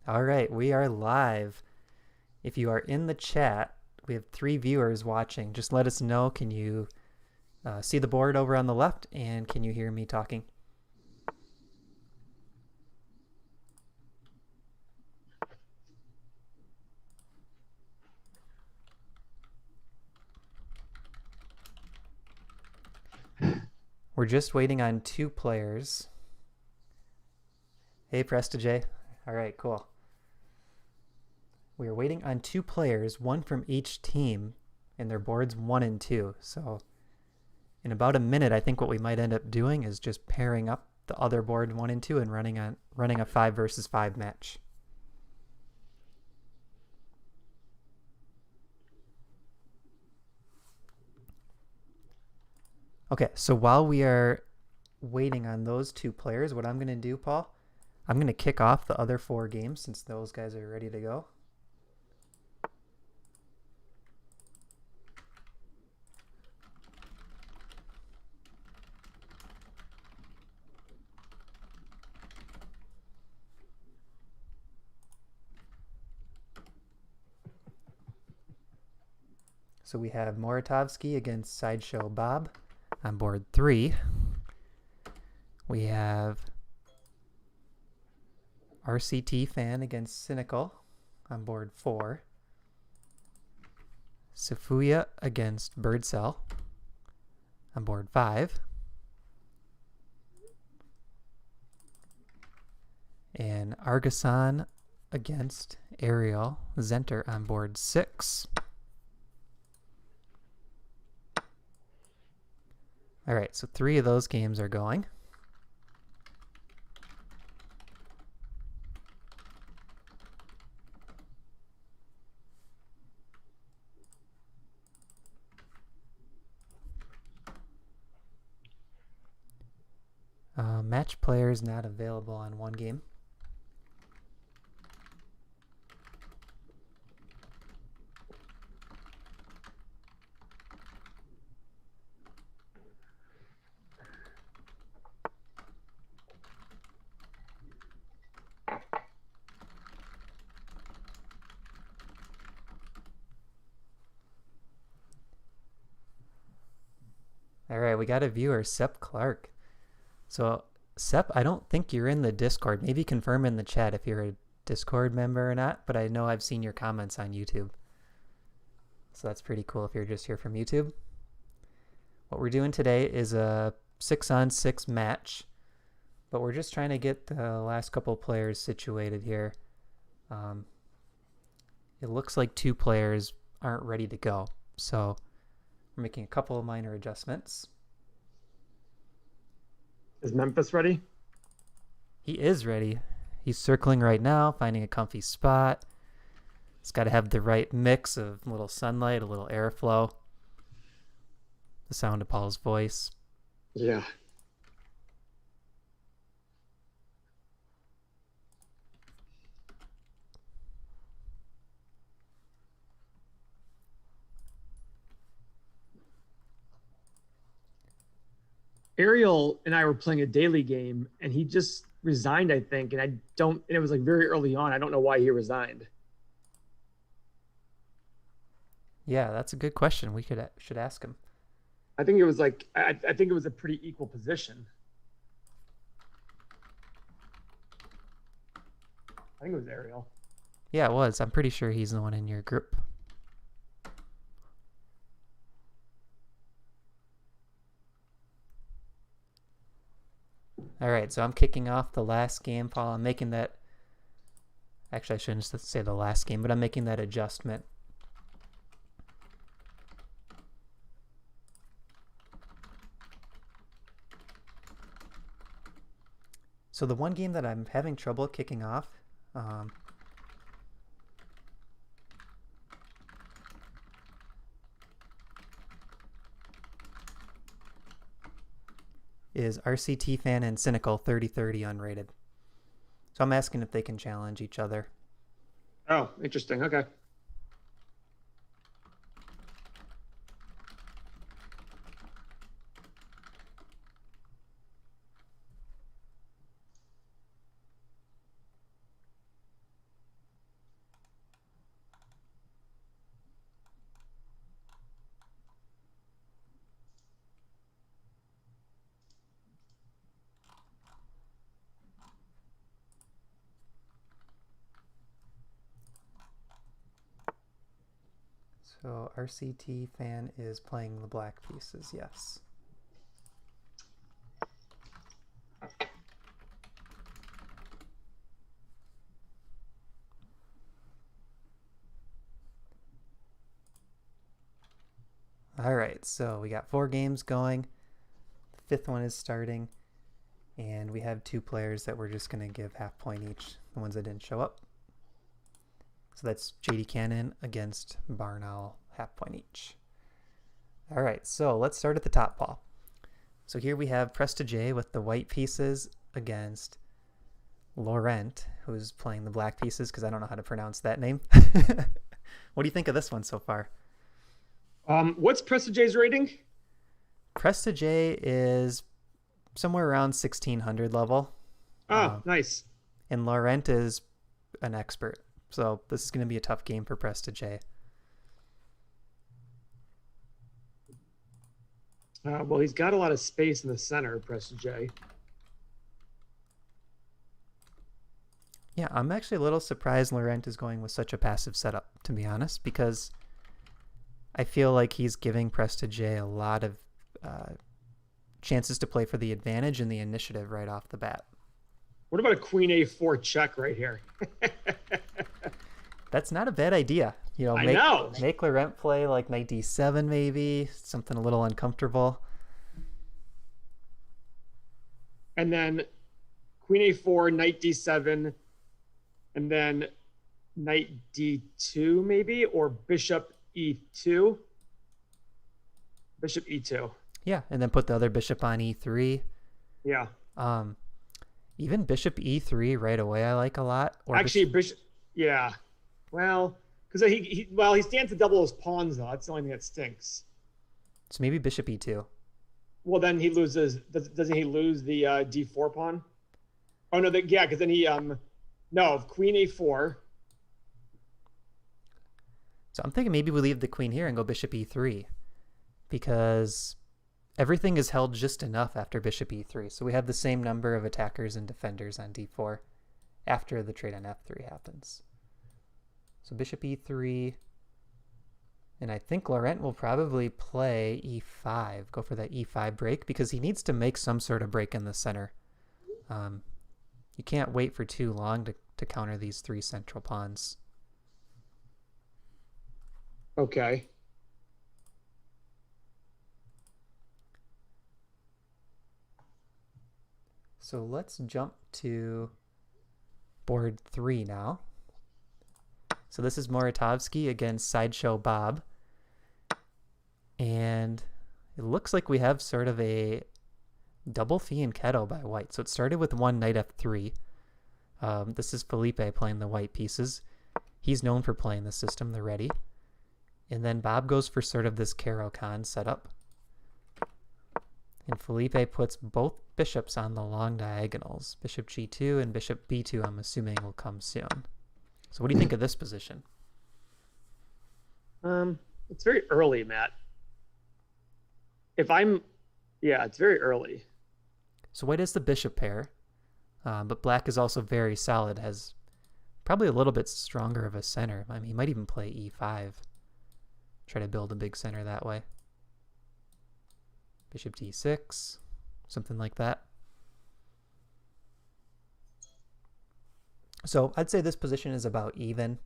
All right, we are live. If you are in the chat, we have 3 viewers watching. Just let us know. Can you see the board over on the left, and can you hear me talking? We're just waiting on 2 players. Hey, Prestige. All right, cool. We are waiting on 2 players, one from each team, and their boards 1 and 2. So in about a minute, I think what we might end up doing is just pairing up the other board 1 and 2 and running a 5 versus 5 match. Okay, so while we are waiting on those 2 players, what I'm going to do, Paul, I'm going to kick off the other 4 games since those guys are ready to go. So we have Moritovsky against Sideshow Bob on board 3. We have RCT Fan against Cynical on board 4. Safuya against Birdcell on board 5. And Argasan against Ariel Zenter on board 6. All right, so 3 of those games are going. Match players not available on 1 game. All right, we got a viewer, Sep Clark. So, Sep, I don't think you're in the Discord. Maybe confirm in the chat if you're a Discord member or not, but I know I've seen your comments on YouTube. So that's pretty cool if you're just here from YouTube. What we're doing today is a 6-on-6 match, but we're just trying to get the last couple players situated here. It looks like 2 players aren't ready to go, so we're making a couple of minor adjustments. Is Memphis ready? He is ready. He's circling right now, finding a comfy spot. It's got to have the right mix of a little sunlight, a little airflow, the sound of Paul's voice. Yeah. Ariel and I were playing a daily game and he just resigned, I think. And it was like very early on. I don't know why he resigned. Yeah, that's a good question. We should ask him. I think it was like, I think it was a pretty equal position. I think it was Ariel. Yeah, it was. I'm pretty sure he's the one in your group. All right, so I'm kicking off the last game, Paul. I'm making that... Actually, I shouldn't say the last game, but I'm making that adjustment. So the one game that I'm having trouble kicking off is RCT Fan and Cynical 30-30 unrated. So I'm asking if they can challenge each other. Oh, interesting. Okay. So RCT fan is playing the black pieces, yes. All right, so we got 4 games going. The 5th one is starting, and we have 2 players that we're just going to give half point each, the ones that didn't show up. So that's JD Cannon against Barn Owl, half point each. All right, so let's start at the top, Paul. So here we have Prestige with the white pieces against Laurent, who's playing the black pieces, because I don't know how to pronounce that name. What do you think of this one so far? What's Prestige's rating? Prestige is somewhere around 1600 level. Oh, nice. And Laurent is an expert. So this is going to be a tough game for Prestige. Well, he's got a lot of space in the center, Prestige. Yeah, I'm actually a little surprised Laurent is going with such a passive setup, to be honest, because I feel like he's giving Prestige a lot of chances to play for the advantage and the initiative right off the bat. What about a Queen A4 check right here? That's not a bad idea. You know, make Laurent play like knight d7 maybe, something a little uncomfortable. And then Queen A4, knight d7, and then knight d2 maybe, or bishop e2. Bishop e2. Yeah, and then put the other bishop on e3. Yeah. Even bishop e3 right away I like a lot. Or actually, bishop yeah. Well, because he stands to double his pawns though. That's the only thing that stinks. So maybe bishop e2. Well, then he loses. Doesn't he lose the d4 pawn? Oh no, because then he no, queen a4. So I'm thinking maybe we leave the queen here and go bishop e3, because everything is held just enough after bishop e3. So we have the same number of attackers and defenders on d4 after the trade on f3 happens. So bishop e3, and I think Laurent will probably play e5, go for that e5 break, because he needs to make some sort of break in the center. You can't wait for too long to counter these 3 central pawns. Okay. So let's jump to board 3 now. So this is Muratovsky against Sideshow Bob. And it looks like we have sort of a double fianchetto by white. So it started with one knight f3. This is Felipe playing the white pieces. He's known for playing the system, the ready. And then Bob goes for sort of this Caro-Kann setup. And Felipe puts both bishops on the long diagonals. Bishop g2 and bishop b2, I'm assuming, will come soon. So what do you think of this position? It's very early, Matt. It's very early. So white is the bishop pair, but black is also very solid, has probably a little bit stronger of a center. I mean, he might even play e5. Try to build a big center that way. Bishop d6, something like that. So I'd say this position is about even.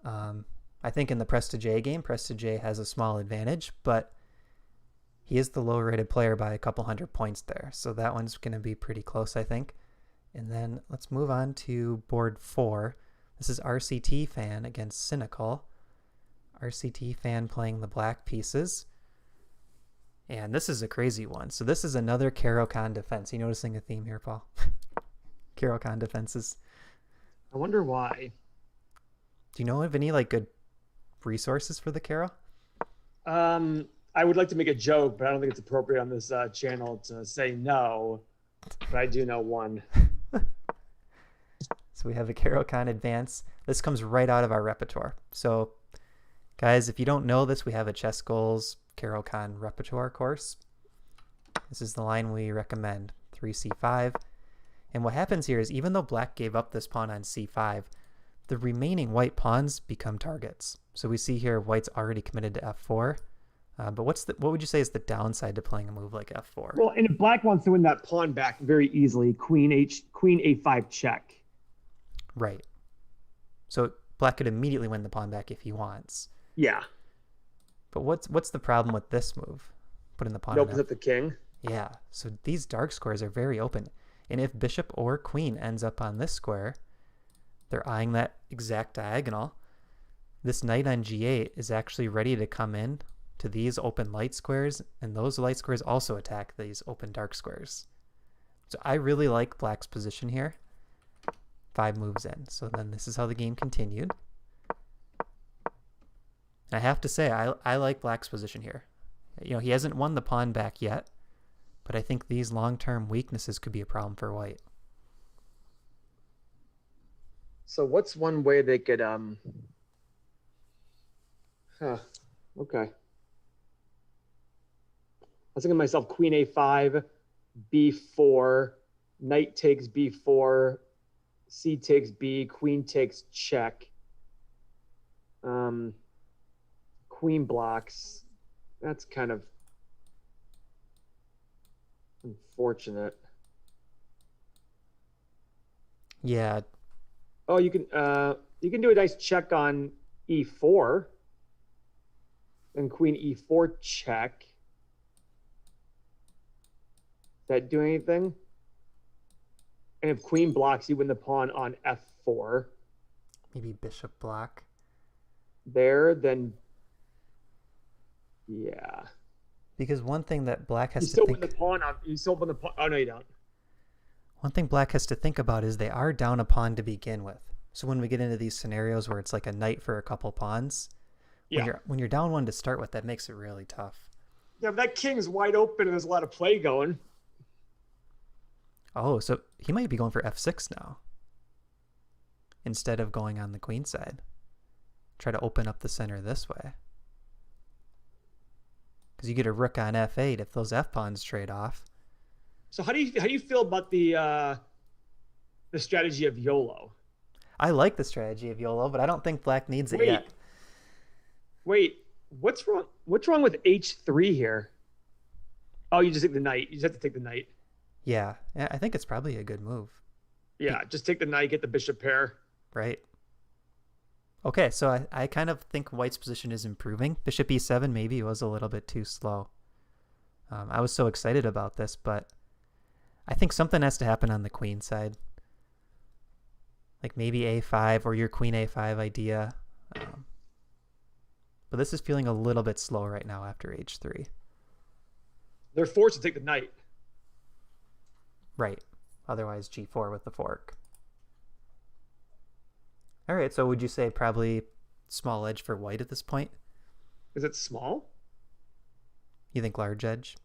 I think in the Prestige game, Prestige has a small advantage, but he is the low-rated player by a couple hundred points there. So that one's going to be pretty close, I think. And then let's move on to board 4. This is RCT Fan against Cynical. RCT Fan playing the black pieces. And this is a crazy one. So this is another Caro-Kann defense. You noticing a theme here, Paul? Caro-Kann defenses. I wonder why. Do you know of any like good resources for the Caro? I would like to make a joke, but I don't think it's appropriate on this channel to say no. But I do know one. So we have a Caro-Kann advance. This comes right out of our repertoire. So guys, if you don't know this, we have a ChessGoals Caro-Kann repertoire course. This is the line we recommend, 3c5. And what happens here is even though black gave up this pawn on c5, the remaining white pawns become targets. So we see here white's already committed to f4. But what would you say is the downside to playing a move like f4? Well, and if black wants to win that pawn back very easily, queen a5 check. Right. So black could immediately win the pawn back if he wants. Yeah. But what's the problem with this move? Putting the pawn. It opens up the king. Yeah. So these dark squares are very open, and if bishop or queen ends up on this square, they're eyeing that exact diagonal. This knight on g8 is actually ready to come in to these open light squares, and those light squares also attack these open dark squares. So I really like black's position here. 5 moves in. So then this is how the game continued. I have to say, I like black's position here. You know, he hasn't won the pawn back yet, but I think these long-term weaknesses could be a problem for white. So what's one way they could okay. I was thinking to myself, queen a5, b4, knight takes b4, c takes b, queen takes check, queen blocks. That's kind of unfortunate. Yeah. Oh, you can do a nice check on e4, and queen e4 check. That do anything? And if queen blocks, you win the pawn on f4. Maybe bishop block. There, then yeah. Because one thing that black has You to still think... win the pawn on. You still win the pawn. Oh no, you don't. One thing black has to think about is they are down a pawn to begin with. So when we get into these scenarios where it's like a knight for a couple pawns, when you're down one to start with, that makes it really tough. Yeah, but that king's wide open and there's a lot of play going. Oh, so he might be going for f6 now instead of going on the queen side. Try to open up the center this way. Because you get a rook on f8 if those f pawns trade off. So how do you feel about the strategy of YOLO? I like the strategy of YOLO, but I don't think black needs it yet. Wait, what's wrong? What's wrong with h3 here? Oh, you just take the knight. You just have to take the knight. Yeah, I think it's probably a good move. Yeah, just take the knight, get the bishop pair. Right. Okay, so I kind of think white's position is improving. Bishop e7 maybe was a little bit too slow. I was so excited about this, but I think something has to happen on the queen side. Like maybe a5 or your queen a5 idea. But this is feeling a little bit slow right now after h3. They're forced to take the knight. Right. Otherwise g4 with the fork. All right, so would you say probably small edge for white at this point? Is it small? You think large edge?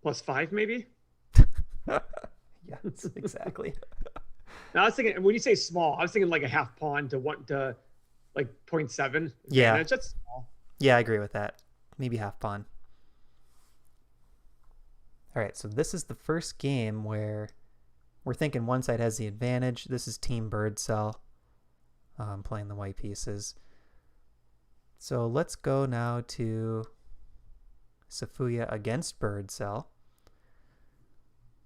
+5 maybe? Yes, exactly. Now, I was thinking, when you say small, I was thinking like a half pawn to like 0.7. Yeah. That's small. Yeah, I agree with that. Maybe half pawn. All right, so this is the first game where we're thinking one side has the advantage. This is Team Bird Cell, playing the white pieces. So let's go now to Safuya against Bird Cell.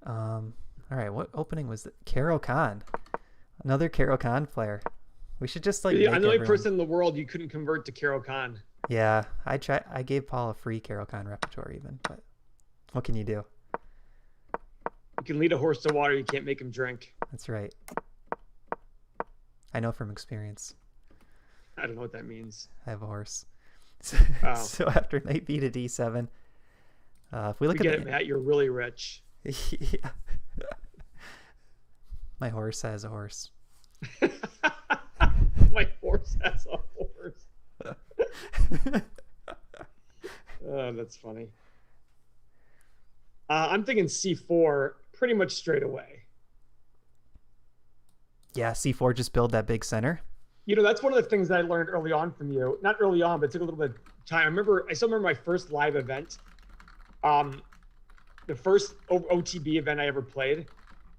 All right, what opening was it? Karo Khan. Another Karo Khan player. We should just like. I'm the only person in the world you couldn't convert to Karo Khan. Yeah, I gave Paul a free Karo Khan repertoire even, but what can you do? You can lead a horse to water, you can't make him drink. That's right. I know from experience. I don't know what that means. I have a horse. Oh. So after knight b to d7, if we look you at get it, Matt, you're really rich. Yeah. My horse has a horse. My horse has a horse. Oh, that's funny. I'm thinking c4 pretty much straight away. Yeah, c4, just build that big center. You know, that's one of the things that I learned early on from you. Not early on, but it took a little bit of time. I still remember my first live event. The first OTB event I ever played.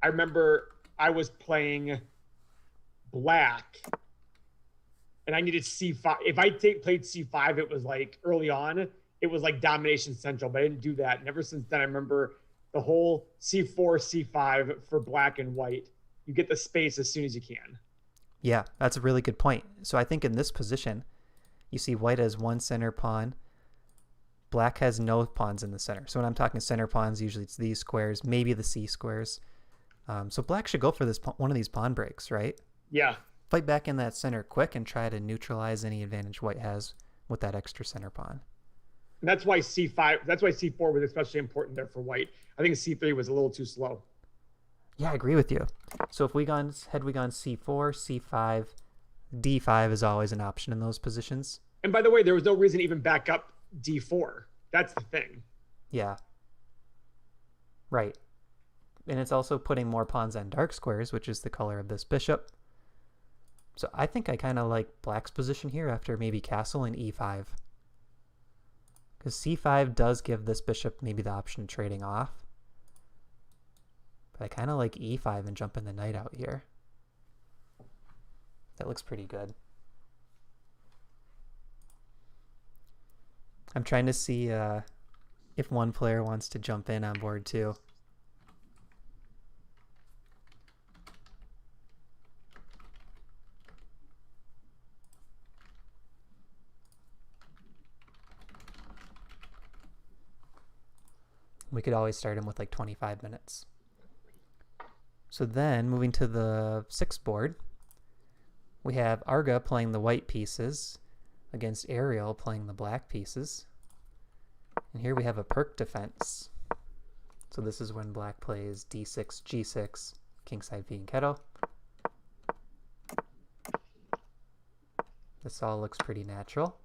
I remember I was playing black and I needed c5. If played c5, it was like early on, it was like domination central, but I didn't do that. And ever since then, I remember the whole c4, c5 for black and white. You get the space as soon as you can. Yeah, that's a really good point. So I think in this position, you see white has one center pawn. Black has no pawns in the center. So when I'm talking center pawns, usually it's these squares, maybe the C squares. So black should go for this one of these pawn breaks, right? Yeah. Fight back in that center quick and try to neutralize any advantage white has with that extra center pawn. And that's why c5, that's why c4 was especially important there for white. I think c3 was a little too slow. Yeah, I agree with you. So if we gone c4, c5, d5 is always an option in those positions. And by the way, there was no reason to even back up d4. That's the thing. Yeah. Right. And it's also putting more pawns on dark squares, which is the color of this bishop. So I think I kind of like black's position here after maybe castle and e5. Because c5 does give this bishop maybe the option of trading off. But I kind of like e5 and jumping the knight out here. That looks pretty good. I'm trying to see if one player wants to jump in on board too. We could always start him with like 25 minutes. So then, moving to the 6th board, we have Arga playing the white pieces against Ariel playing the black pieces. And here we have a perk defense. So this is when black plays d6, g6, kingside fianchetto. This all looks pretty natural.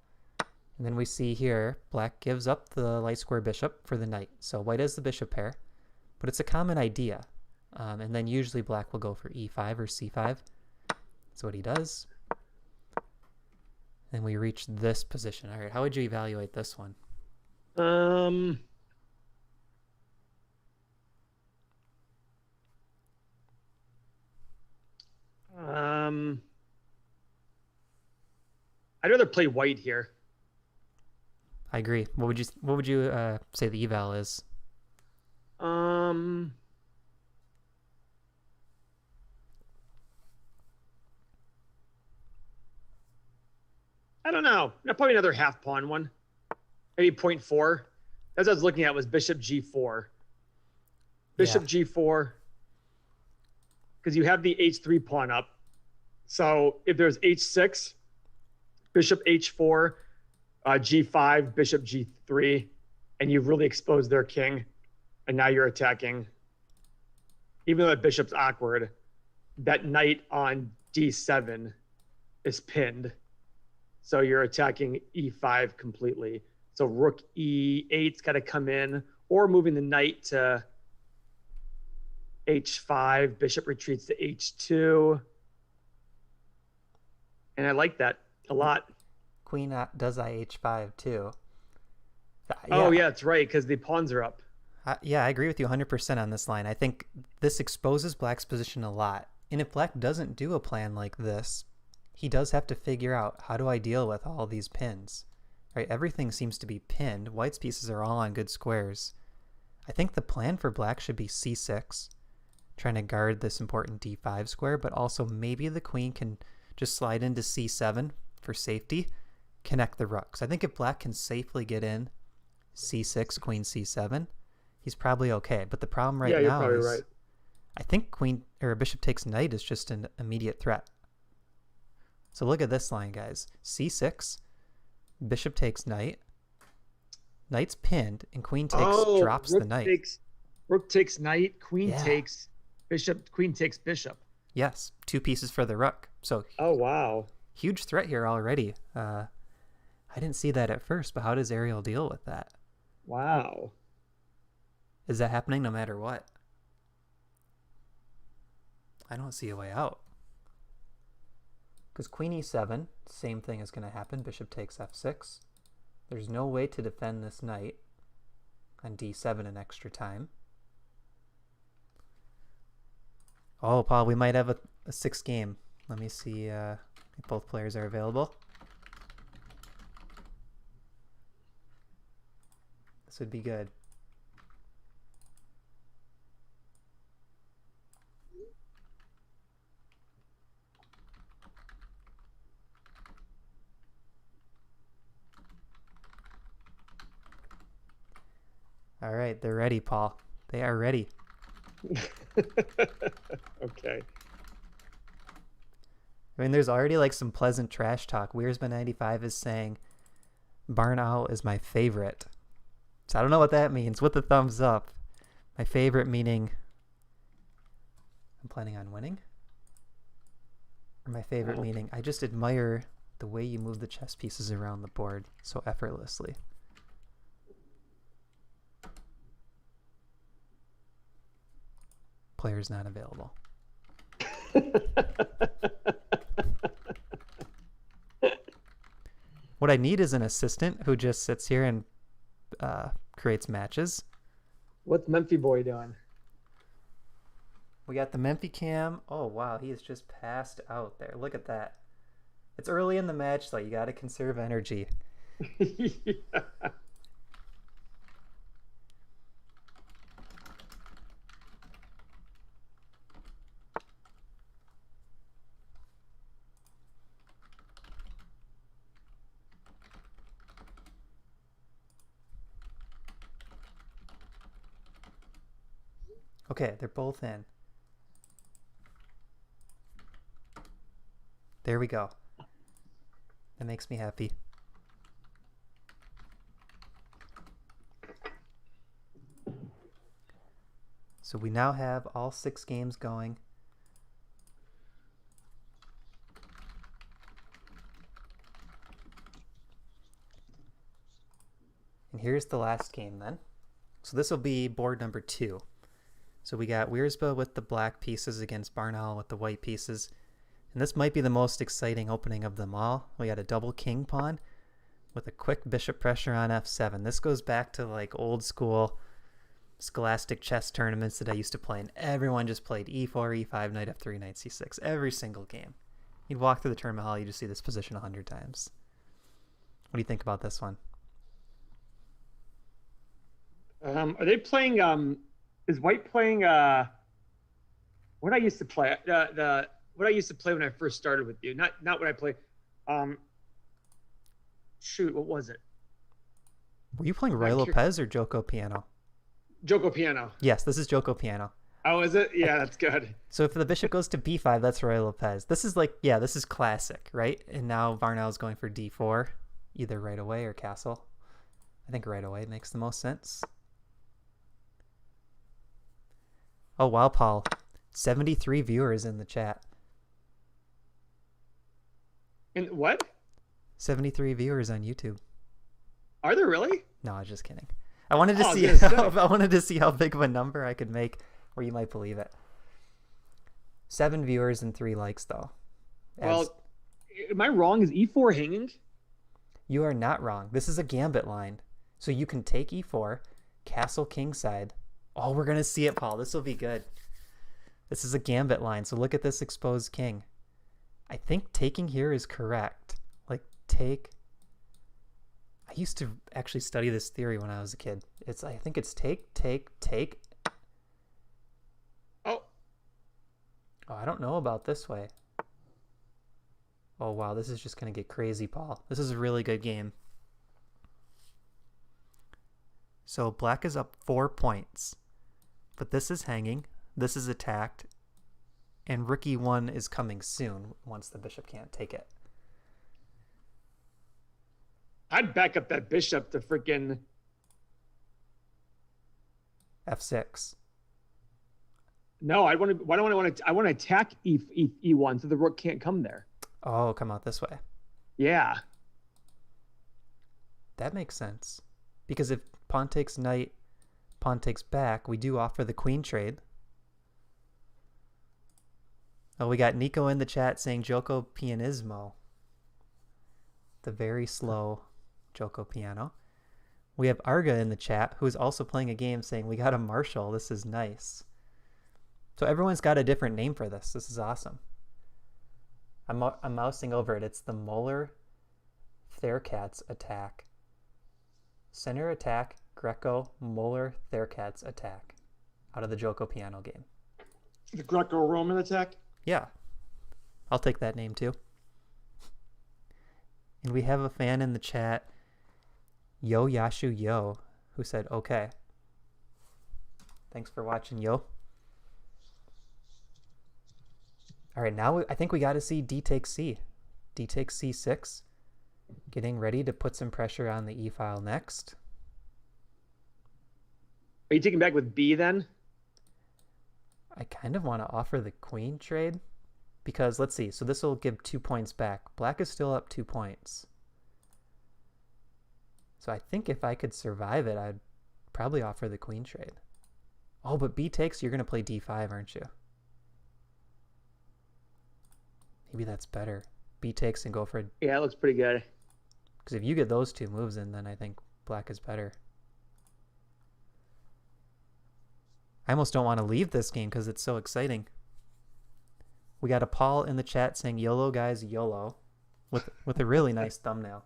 And then we see here, black gives up the light square bishop for the knight. So white has the bishop pair, but it's a common idea. And then usually black will go for e5 or c5. That's what he does. Then we reach this position. All right, how would you evaluate this one? I'd rather play white here. I agree. What would you say the eval is? I don't know. Probably another half pawn one. Maybe 0.4. As I was looking at was bishop g4. Bishop g4. Because you have the h3 pawn up. So if there's h6, bishop h4, g5, bishop g3, and you've really exposed their king, and now you're attacking. Even though that bishop's awkward, that knight on d7 is pinned. So you're attacking e5 completely. So rook e8's got to come in, or moving the knight to h5, bishop retreats to h2. And I like that a lot. Queen does IH5 too. Oh, yeah, that's right, because the pawns are up. Yeah, I agree with you 100% on this line. I think this exposes black's position a lot. And if black doesn't do a plan like this, he does have to figure out, how do I deal with all these pins? Right? Everything seems to be pinned. White's pieces are all on good squares. I think the plan for black should be c6, trying to guard this important d5 square, but also maybe the queen can just slide into c7 for safety, connect the rooks. I think if black can safely get in c6, queen c7, he's probably okay. But the problem right now is, right. I think queen or bishop takes knight is just an immediate threat. So look at this line, guys. c6, bishop takes knight, knight's pinned, and queen drops the knight. Rook takes knight, queen takes bishop, queen takes bishop. Yes, 2 pieces for the rook. So oh wow, huge threat here already. I didn't see that at first, but how does Ariel deal with that? Wow. Is that happening no matter what? I don't see a way out. Because queen e7, same thing is going to happen. Bishop takes f6. There's no way to defend this knight on d7 in extra time. Oh, Paul, we might have a 6th game. Let me see Both players are available. This would be good. All right, they're ready, Paul. They are ready. Okay. I mean, there's already like some pleasant trash talk. Weersman95 is saying, Barn Owl is my favorite. So I don't know what that means. With the thumbs up. My favorite meaning I'm planning on winning? Or my favorite meaning I just admire the way you move the chess pieces around the board so effortlessly. Player's not available. What I need is an assistant who just sits here and creates matches. What's Memphi boy doing? We got the Memphi cam. Oh, wow. He is just passed out there. Look at that. It's early in the match, though. You got to conserve energy. Yeah. Okay, they're both in. There we go. That makes me happy. So we now have all 6 games going. And here's the last game then. So this will be board number 2. So we got Wiersba with the black pieces against Barn Owl with the white pieces. And this might be the most exciting opening of them all. We got a double king pawn with a quick bishop pressure on f7. This goes back to like old school scholastic chess tournaments that I used to play, and everyone just played e4, e5, knight f3, knight c6 every single game. You'd walk through the tournament hall, you just see this position 100 times. What do you think about this one? Are they playing? Is White playing? What I used to play what I used to play when I first started with you. Not what I play. Shoot, what was it? Were you playing Roy Lopez or Joko Piano? Joko Piano. Yes, this is Joko Piano. Oh, is it? Yeah, that's good. So if the bishop goes to b5, that's Roy Lopez. This is like, yeah, this is classic, right? And now Varnell's going for d4, either right away or castle. I think right away makes the most sense. Oh, wow, Paul. 73 viewers in the chat. And what? 73 viewers on YouTube. Are there really? No, I was just kidding. I wanted to see how big of a number I could make where you might believe it. 7 viewers and 3 likes, though. Well, am I wrong? Is e4 hanging? You are not wrong. This is a gambit line. So you can take e4, castle kingside. Oh, we're going to see it, Paul. This will be good. This is a gambit line. So look at this exposed king. I think taking here is correct. Like, take... I used to actually study this theory when I was a kid. I think it's take, take, take. Oh, I don't know about this way. Oh, wow. This is just going to get crazy, Paul. This is a really good game. So black is up 4 points. But this is hanging. This is attacked. And rook e1 is coming soon once the bishop can't take it. I'd back up that bishop to freaking f6. No, I want to attack e1 so the rook can't come there. Oh, come out this way. Yeah. That makes sense. Because if pawn takes knight, pawn takes back, we do offer the queen trade. Oh, we got Nico in the chat saying Joko Pianismo. The very slow Joko Piano. We have Arga in the chat who is also playing a game saying we got a Marshall. This is nice. So everyone's got a different name for this. This is awesome. I'm mousing over it. It's the Molar Thercats attack. Center attack, Greco, Molar Thercats attack. Out of the Joko Piano game. The Greco-Roman attack? Yeah. I'll take that name too. And we have a fan in the chat, Yo Yashu Yo, who said, okay. Thanks for watching, Yo. All right, now I think we got to see D takes C. D takes C6. Getting ready to put some pressure on the E file next. Are you taking back with B then? I kind of want to offer the queen trade because let's see. So this will give 2 points back. Black is still up 2 points. So I think if I could survive it, I'd probably offer the queen trade. Oh, but B takes, you're going to play D5, aren't you? Maybe that's better. B takes and go for... Yeah, it looks pretty good. Because if you get those 2 moves in, then I think black is better. I almost don't want to leave this game because it's so exciting. We got a Paul in the chat saying, YOLO guys, YOLO. With a really nice thumbnail.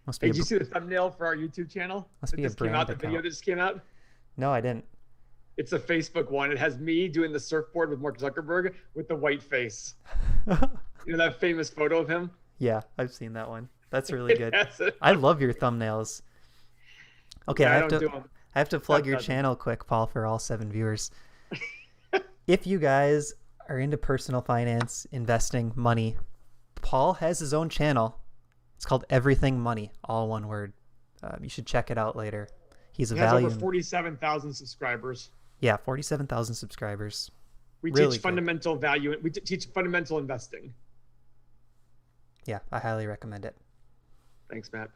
Must be Did you see the thumbnail for our YouTube channel? Must be a brand The video that just came out? No, I didn't. It's a Facebook one. It has me doing the surfboard with Mark Zuckerberg with the white face. You know that famous photo of him? Yeah, I've seen that one. That's really good. Yes. I love your thumbnails. Okay, Yeah, I have to plug your channel quick, Paul, for all 7 viewers. If you guys are into personal finance, investing, money, Paul has his own channel. It's called Everything Money, all one word. You should check it out later. He has over 47,000 subscribers. Yeah, 47,000 subscribers. We Really teach good. fundamental value. We teach fundamental investing. Yeah, I highly recommend it. Thanks, Matt.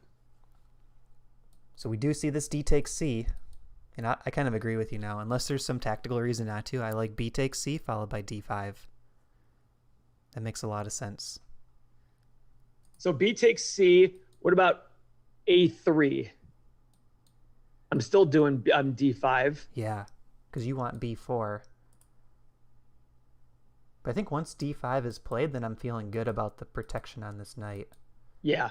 So we do see this D takes C, and I kind of agree with you now. Unless there's some tactical reason not to, I like B takes C followed by D5. That makes a lot of sense. So B takes C. What about A3? I'm still doing D5. Yeah, because you want B4. But I think once D5 is played, then I'm feeling good about the protection on this knight. Yeah.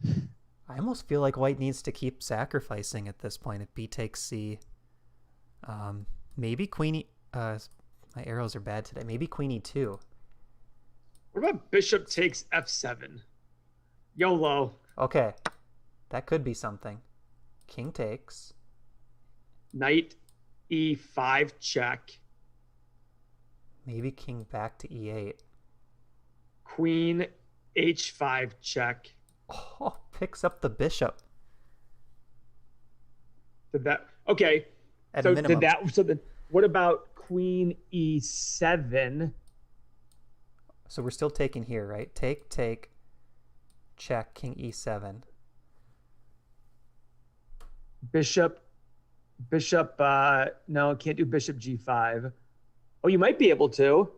I almost feel like white needs to keep sacrificing at this point if B takes C. Maybe queen E... my arrows are bad today. Maybe queen E2. What about bishop takes F7? YOLO. Okay, that could be something. King takes. Knight E5 check. Maybe king back to E8. Queen H5 check. Oh, picks up the bishop. Did that? Okay. At so minimum. did that? So then, what about Queen E7? So we're still taking here, right? Take, check, king E7. Bishop. No, can't do bishop G5. Oh, you might be able to.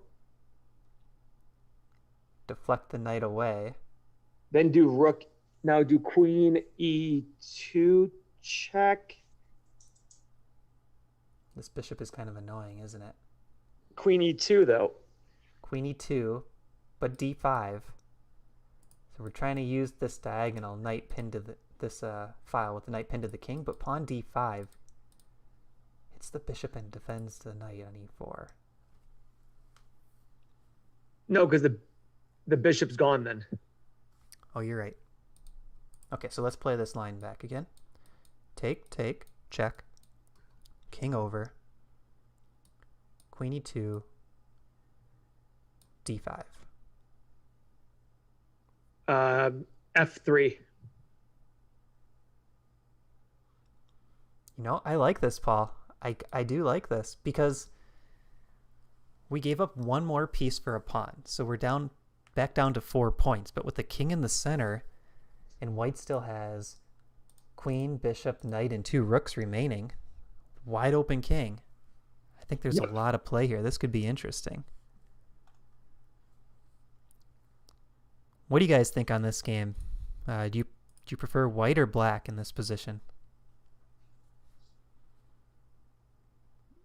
Deflect the knight away. Then do rook. Now do queen E2 check. This bishop is kind of annoying, isn't it? Queen E2 though. Queen E2, but D5. So we're trying to use this diagonal knight pinned to this file with the knight pinned to the king, but pawn D5 hits the bishop and defends the knight on E4. No, because the bishop's gone then. Oh, you're right. Okay, so let's play this line back again. Take, check. King over. Queen E2. D5. F3. You know, I like this, Paul. I do like this because we gave up one more piece for a pawn. So we're back down to 4 points. But with the king in the center, and white still has queen, bishop, knight, and 2 rooks remaining, wide open king. I think there's a lot of play here. This could be interesting. What do you guys think on this game? Do you prefer white or black in this position?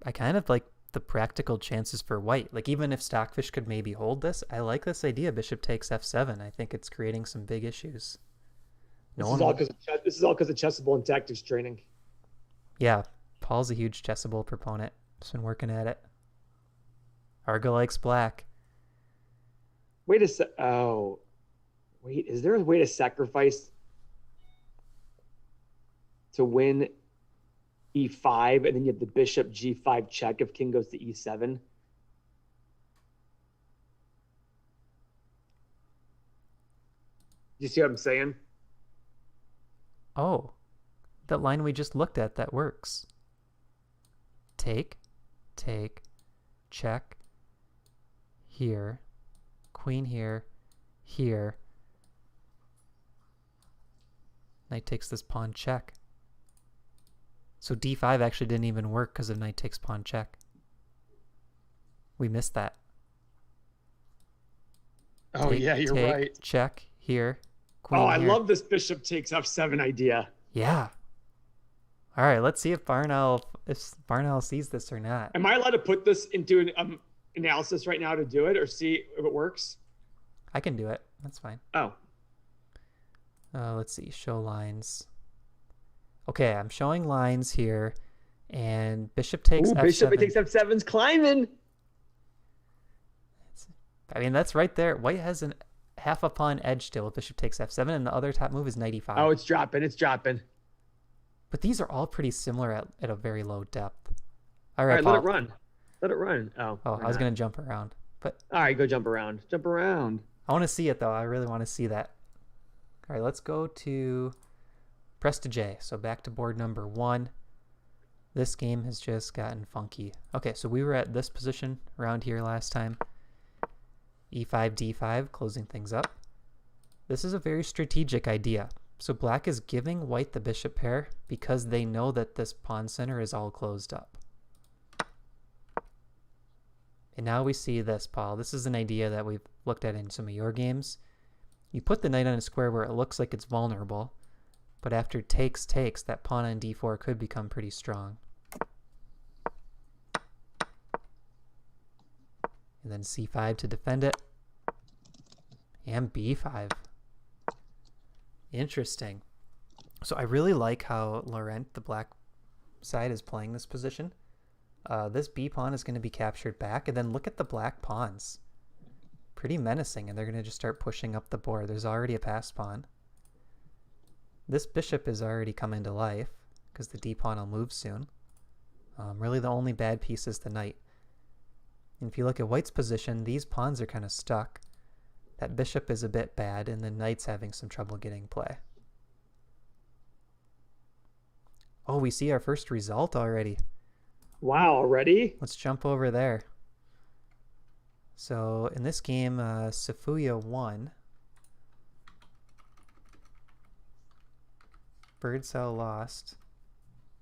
I kind of like the practical chances for white. Like, even if Stockfish could maybe hold this, I like this idea. Bishop takes f7. I think it's creating some big issues. This is all because of chessable and tactics training. Yeah, Paul's a huge chessable proponent. Just been working at it. Arga likes black. Wait a sec. Oh, wait. Is there a way to sacrifice to win e5, and then you have the bishop g5 check if king goes to e7? You see what I'm saying? Oh, that line we just looked at, that works. Take, check, here, queen here, here. Knight takes this pawn check. So d5 actually didn't even work because of knight takes pawn check. We missed that. Oh, yeah, you're right. Check here. Queen I here. love this bishop takes f7 idea. Yeah. All right, let's see if Barnell sees this or not. Am I allowed to put this into an analysis right now to do it or see if it works? I can do it. That's fine. Oh. Let's see. Show lines. Okay, I'm showing lines here, and bishop takes f7. Bishop takes f7's climbing. I mean, that's right there. White has an half a pawn edge still with bishop takes f7, and the other top move is knight e5. Oh, it's dropping. It's dropping. But these are all pretty similar at a very low depth. All All right, right, Paul. let it run. Let it run. Oh, I was going to jump around. But all right, go jump around. Jump around. I want to see it, though. I really want to see that. All right, let's go to press to J. So back to board number 1. This game has just gotten funky. Okay, so we were at this position around here last time. E5, D5, closing things up. This is a very strategic idea. So black is giving white the bishop pair because they know that this pawn center is all closed up. And now we see this, Paul. This is an idea that we've looked at in some of your games. You put the knight on a square where it looks like it's vulnerable, but after takes, that pawn on d4 could become pretty strong. And then c5 to defend it. And b5. Interesting. So I really like how Laurent, the black side, is playing this position. This b pawn is going to be captured back, and then look at the black pawns. Pretty menacing, and they're going to just start pushing up the board. There's already a passed pawn. This bishop is already coming to life because the d pawn will move soon. Really the only bad piece is the knight. And if you look at white's position, these pawns are kind of stuck. That bishop is a bit bad, and the knight's having some trouble getting play. Oh, we see our first result already. Wow, already? Let's jump over there. So in this game, Safuya won. Birdsell lost.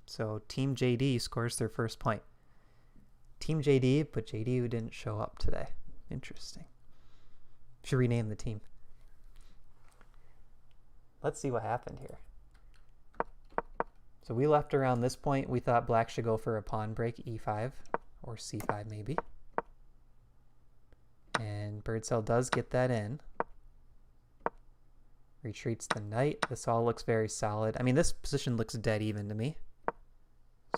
So Team JD scores their first point. Team JD, but JD who didn't show up today. Interesting. Should rename the team. Let's see what happened here. So we left around this point. We thought black should go for a pawn break, e5 or c5 maybe. And Birdsell does get that in. Retreats the knight. This all looks very solid. I mean, this position looks dead even to me.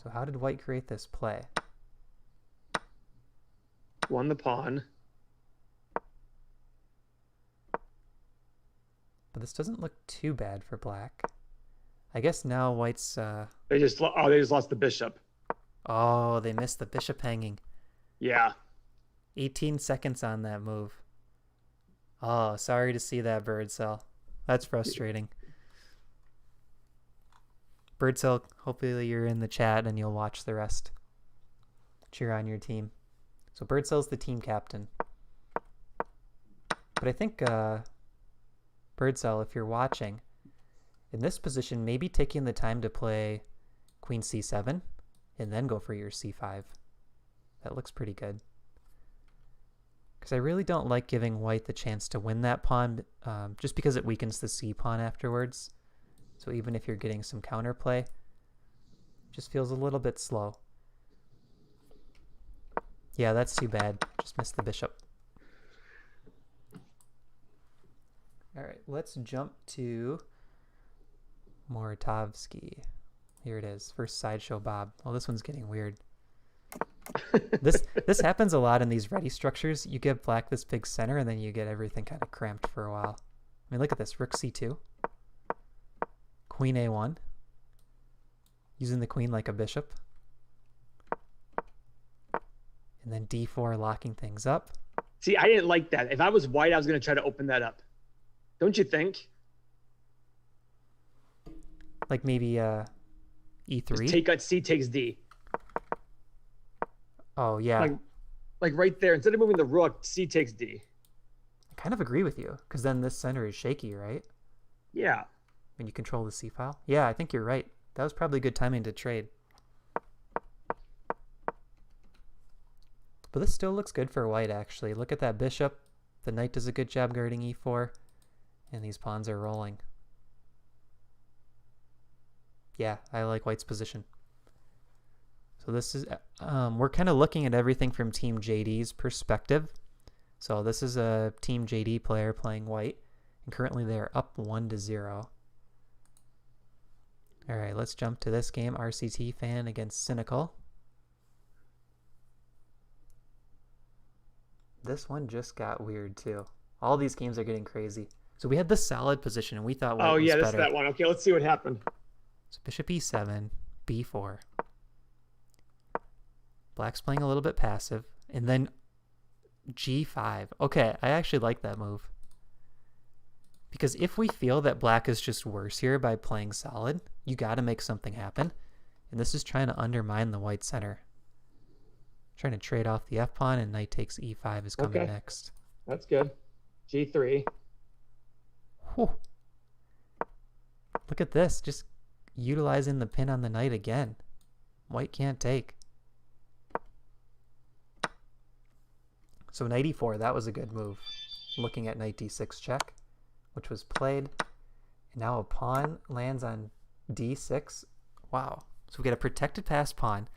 So how did white create this play? Won the pawn. But this doesn't look too bad for black. I guess now white's... They just lost the bishop. Oh, they missed the bishop hanging. Yeah. 18 seconds on that move. Oh, sorry to see that, Birdsell. That's frustrating. Birdsell, hopefully you're in the chat and you'll watch the rest. Cheer on your team. So Birdsell's the team captain. But I think Birdsell, if you're watching, in this position, maybe taking the time to play queen c7 and then go for your c5. That looks pretty good. Because I really don't like giving white the chance to win that pawn, just because it weakens the c pawn afterwards. So even if you're getting some counterplay, it just feels a little bit slow. Yeah, that's too bad. Just missed the bishop. All right, let's jump to Moratovsky. Here it is. First sideshow Bob. Well, this one's getting weird. This happens a lot in these ready structures. You give black this big center, and then you get everything kind of cramped for a while. I mean, look at this. Rook c2. Queen a1. Using the queen like a bishop. And then d4, locking things up. See, I didn't like that. If I was white, I was going to try to open that up. Don't you think? Like maybe e3? Just take out C takes D. Oh, yeah. Like right there. Instead of moving the rook, C takes D. I kind of agree with you, because then this center is shaky, right? Yeah. When you control the c file. Yeah, I think you're right. That was probably good timing to trade. But this still looks good for white, actually. Look at that bishop. The knight does a good job guarding e4. And these pawns are rolling. Yeah, I like white's position. So this is, we're kind of looking at everything from Team JD's perspective. So this is a Team JD player playing white. And currently they're up 1-0. All right, let's jump to this game. RCT fan against Cynical. This one just got weird too. All these games are getting crazy. So we had the solid position, and we thought white was better. This is that one. Okay, let's see what happened. So bishop e7, b4. Black's playing a little bit passive. And then g5. Okay, I actually like that move. Because if we feel that black is just worse here by playing solid, you got to make something happen. And this is trying to undermine the white center. Trying to trade off the f-pawn, and knight takes e5 is coming next. That's good. g3. Whew. Look at this. Just utilizing the pin on the knight again. White can't take. So knight e4, that was a good move. Looking at knight d6 check, which was played. And now a pawn lands on d6. Wow. So we get a protected passed pawn.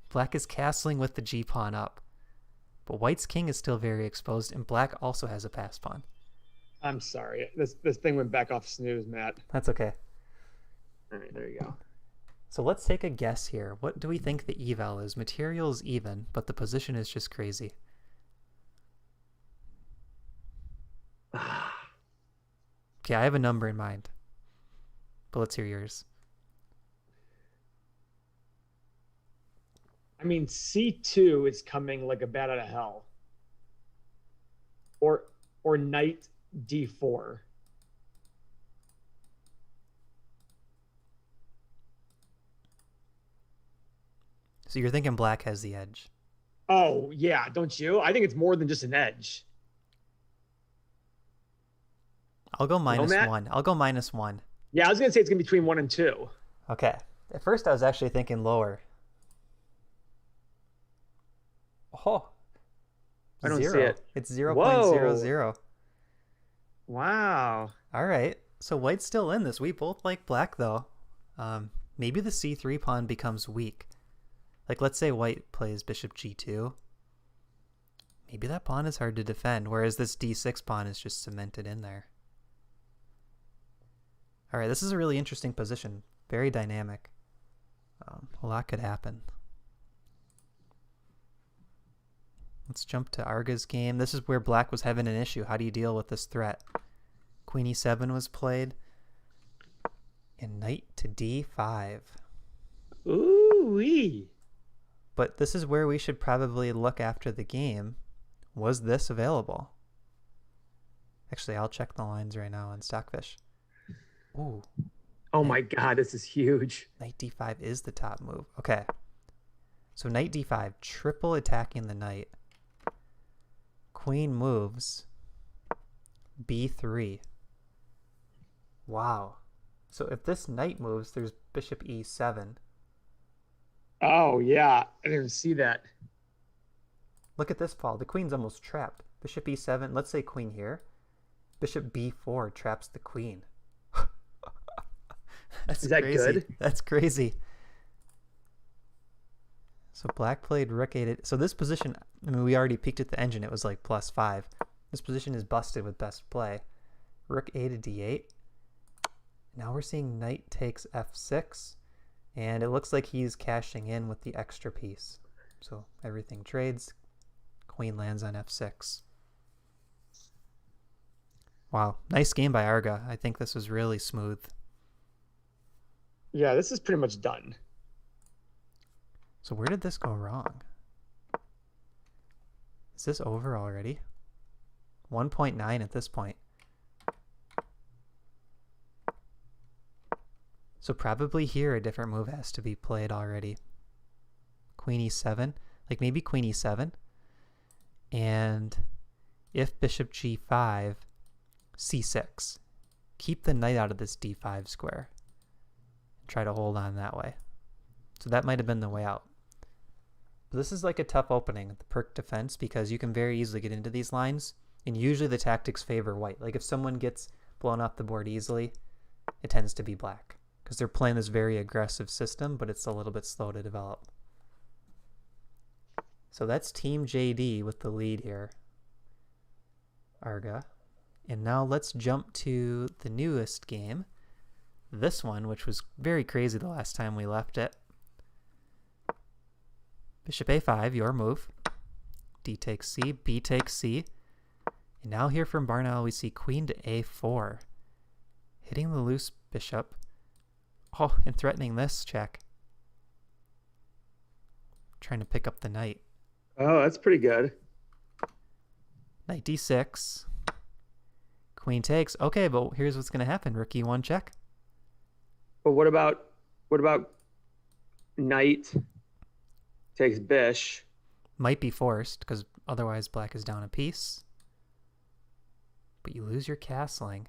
Black is castling with the g-pawn up. But white's king is still very exposed, and black also has a passed pawn. I'm sorry. This thing went back off snooze, Matt. That's okay. All right, there you go. So let's take a guess here. What do we think the eval is? Material is even, but the position is just crazy. Okay, I have a number in mind. But let's hear yours. I mean, C2 is coming like a bat out of hell. Or knight D4. So you're thinking black has the edge. Oh, yeah, don't you? I think it's more than just an edge. I'll go -1. I'll go -1. Yeah, I was going to say it's going to be between 1 and 2. Okay. At first I was actually thinking lower. Oh. I don't see it. It's 0.00. Wow. All right. So white's still in this. We both like black, though. Maybe the c3 pawn becomes weak. Like, let's say white plays bishop g2. Maybe that pawn is hard to defend, whereas this d6 pawn is just cemented in there. All right, this is a really interesting position. Very dynamic. A lot could happen. Let's jump to Arga's game. This is where black was having an issue. How do you deal with this threat? Queen e7 was played. And knight to d5. Ooh-wee. But this is where we should probably look after the game. Was this available? Actually, I'll check the lines right now on Stockfish. Ooh. Oh my God, this is huge. Knight d5 is the top move. Okay. So knight d5, triple attacking the knight. Queen moves. b3. Wow. So if this knight moves, there's bishop e7. Oh, yeah. I didn't even see that. Look at this, Paul. The queen's almost trapped. Bishop e7. Let's say queen here. Bishop b4 traps the queen. Is that crazy. good? That's crazy. So black played rook 8. So this position, I mean, we already peeked at the engine. It was like +5. This position is busted with best play. Rook a to d8. Now we're seeing knight takes f6. And it looks like he's cashing in with the extra piece. So everything trades. Queen lands on f6. Wow, nice game by Arga. I think this was really smooth. Yeah, this is pretty much done. So where did this go wrong? Is this over already? 1.9 at this point. So probably here a different move has to be played already. Queen e7, like maybe queen e7. And if bishop g5, c6. Keep the knight out of this d5 square. Try to hold on that way. So that might have been the way out. But this is like a tough opening at the perk defense because you can very easily get into these lines, and usually the tactics favor white. Like if someone gets blown off the board easily, it tends to be black because they're playing this very aggressive system, but it's a little bit slow to develop. So that's Team JD with the lead here, Arga. And now let's jump to the newest game. This one, which was very crazy the last time we left it. Bishop a5, your move. D takes c, b takes c. And now here from Barnell we see queen to a4. Hitting the loose bishop. Oh, and threatening this check. Trying to pick up the knight. Oh, that's pretty good. Knight d6. Queen takes. Okay, but here's what's going to happen. Rook e1 check. But what about knight takes bish? Might be forced because otherwise black is down a piece. But you lose your castling.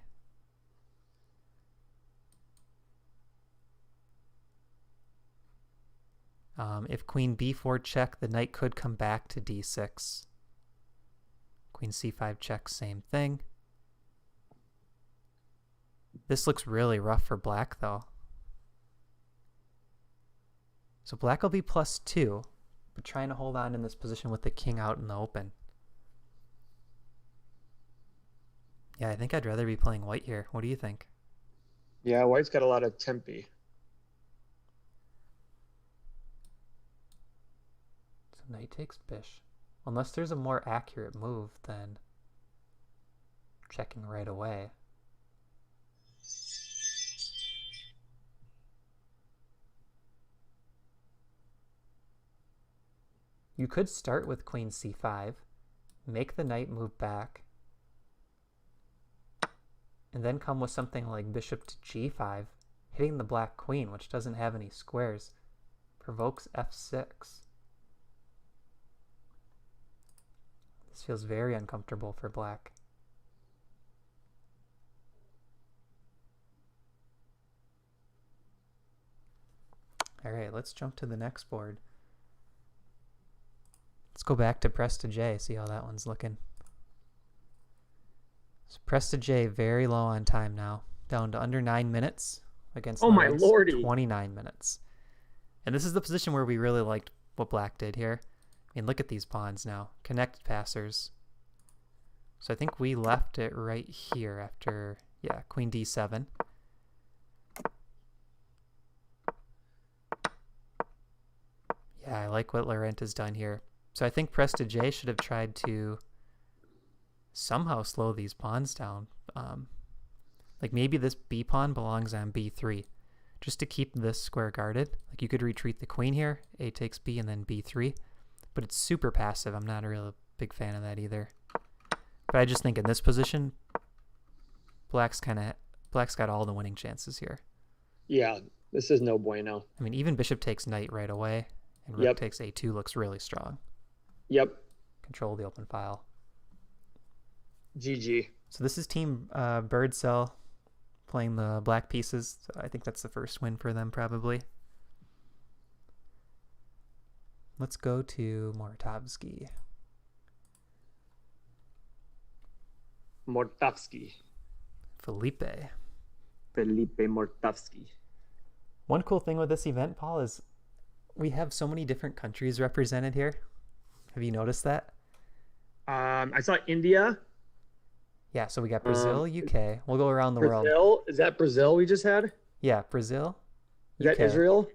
If queen b4 check, the knight could come back to d6. Queen c5 check, same thing. This looks really rough for black though. So black will be +2, but trying to hold on in this position with the king out in the open. Yeah, I think I'd rather be playing white here. What do you think? Yeah, white's got a lot of tempi. So knight takes bish. Unless there's a more accurate move than checking right away. You could start with queen c5, make the knight move back, and then come with something like bishop to g5, hitting the black queen, which doesn't have any squares, provokes f6. This feels very uncomfortable for black. All right, let's jump to the next board. Let's go back to press to J, see how that one's looking. So press to J very low on time now, down to under 9 minutes against Oh my lordy, 29 minutes. And this is the position where we really liked what black did here. I mean, look at these pawns now, connected passers. So I think we left it right here after, yeah, queen d7. Yeah, I like what Laurent has done here. So I think press to J should have tried to somehow slow these pawns down. Like maybe this b pawn belongs on b3, just to keep this square guarded. Like you could retreat the queen here, a takes b and then b3, but it's super passive. I'm not a real big fan of that either. But I just think in this position, black's got all the winning chances here. Yeah, this is no bueno. I mean, even bishop takes knight right away, and rook takes a2 looks really strong. Yep. Control the open file. GG. So this is Team Bird Cell playing the black pieces. So I think that's the first win for them probably. Let's go to Mortavsky. Felipe Mortavsky. One cool thing with this event, Paul, is we have so many different countries represented here. Have you noticed that? I saw India. Yeah, so we got Um, Brazil, UK. We'll go around the world. Brazil. Is that Brazil we just had? Is Yeah, Brazil, that UK, Israel?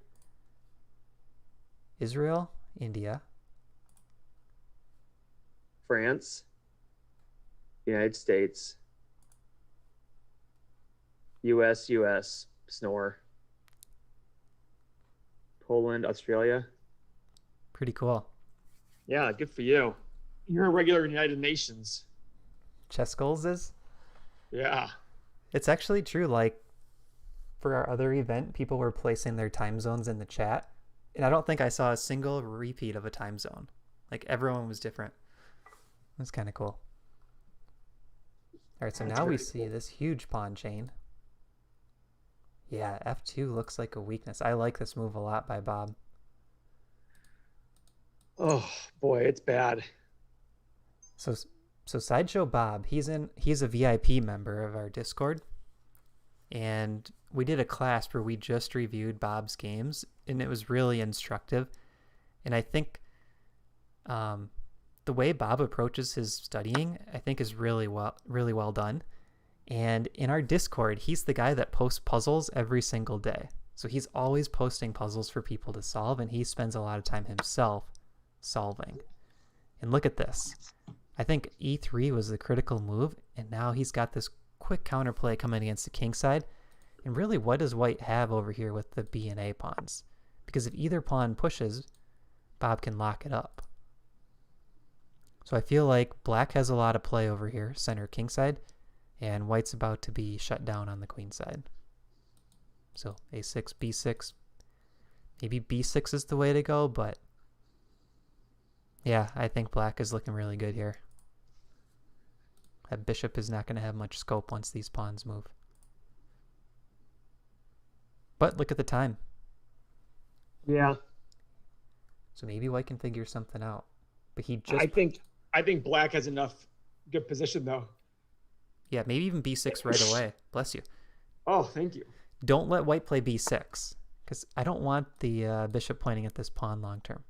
Israel, India, France, United States, US, snore, Poland, Australia. pretty cool. Yeah, good for you. You're a regular United Nations. ChessGoals is? Yeah. It's actually true. Like for our other event, people were placing their time zones in the chat, and I don't think I saw a single repeat of a time zone. Like everyone was different. That's kind of cool. All right, so That's now we very see cool. this huge pawn chain. Yeah, F2 looks like a weakness. I like this move a lot by Bob. Oh boy, it's bad. So so Sideshow Bob, he's a VIP member of our Discord, and we did a class where we just reviewed Bob's games, and it was really instructive. And I think the way Bob approaches his studying, I think, is really well done. And in our Discord, he's the guy that posts puzzles every single day. So he's always posting puzzles for people to solve, and he spends a lot of time himself solving. And look at this. I think E3 was the critical move, and now he's got this quick counterplay coming against the king side. And really, what does white have over here with the B and A pawns? Because if either pawn pushes, Bob can lock it up. So I feel like black has a lot of play over here, center king side, and white's about to be shut down on the queen side. So A6, B6. Maybe B6 is the way to go, but yeah, I think black is looking really good here. That bishop is not going to have much scope once these pawns move. But look at the time. Yeah. So maybe white can figure something out. But he just... I think black has enough good position though. Yeah, maybe even B6 right away. Bless you. Oh, thank you. Don't let white play B6, because I don't want the bishop pointing at this pawn long term.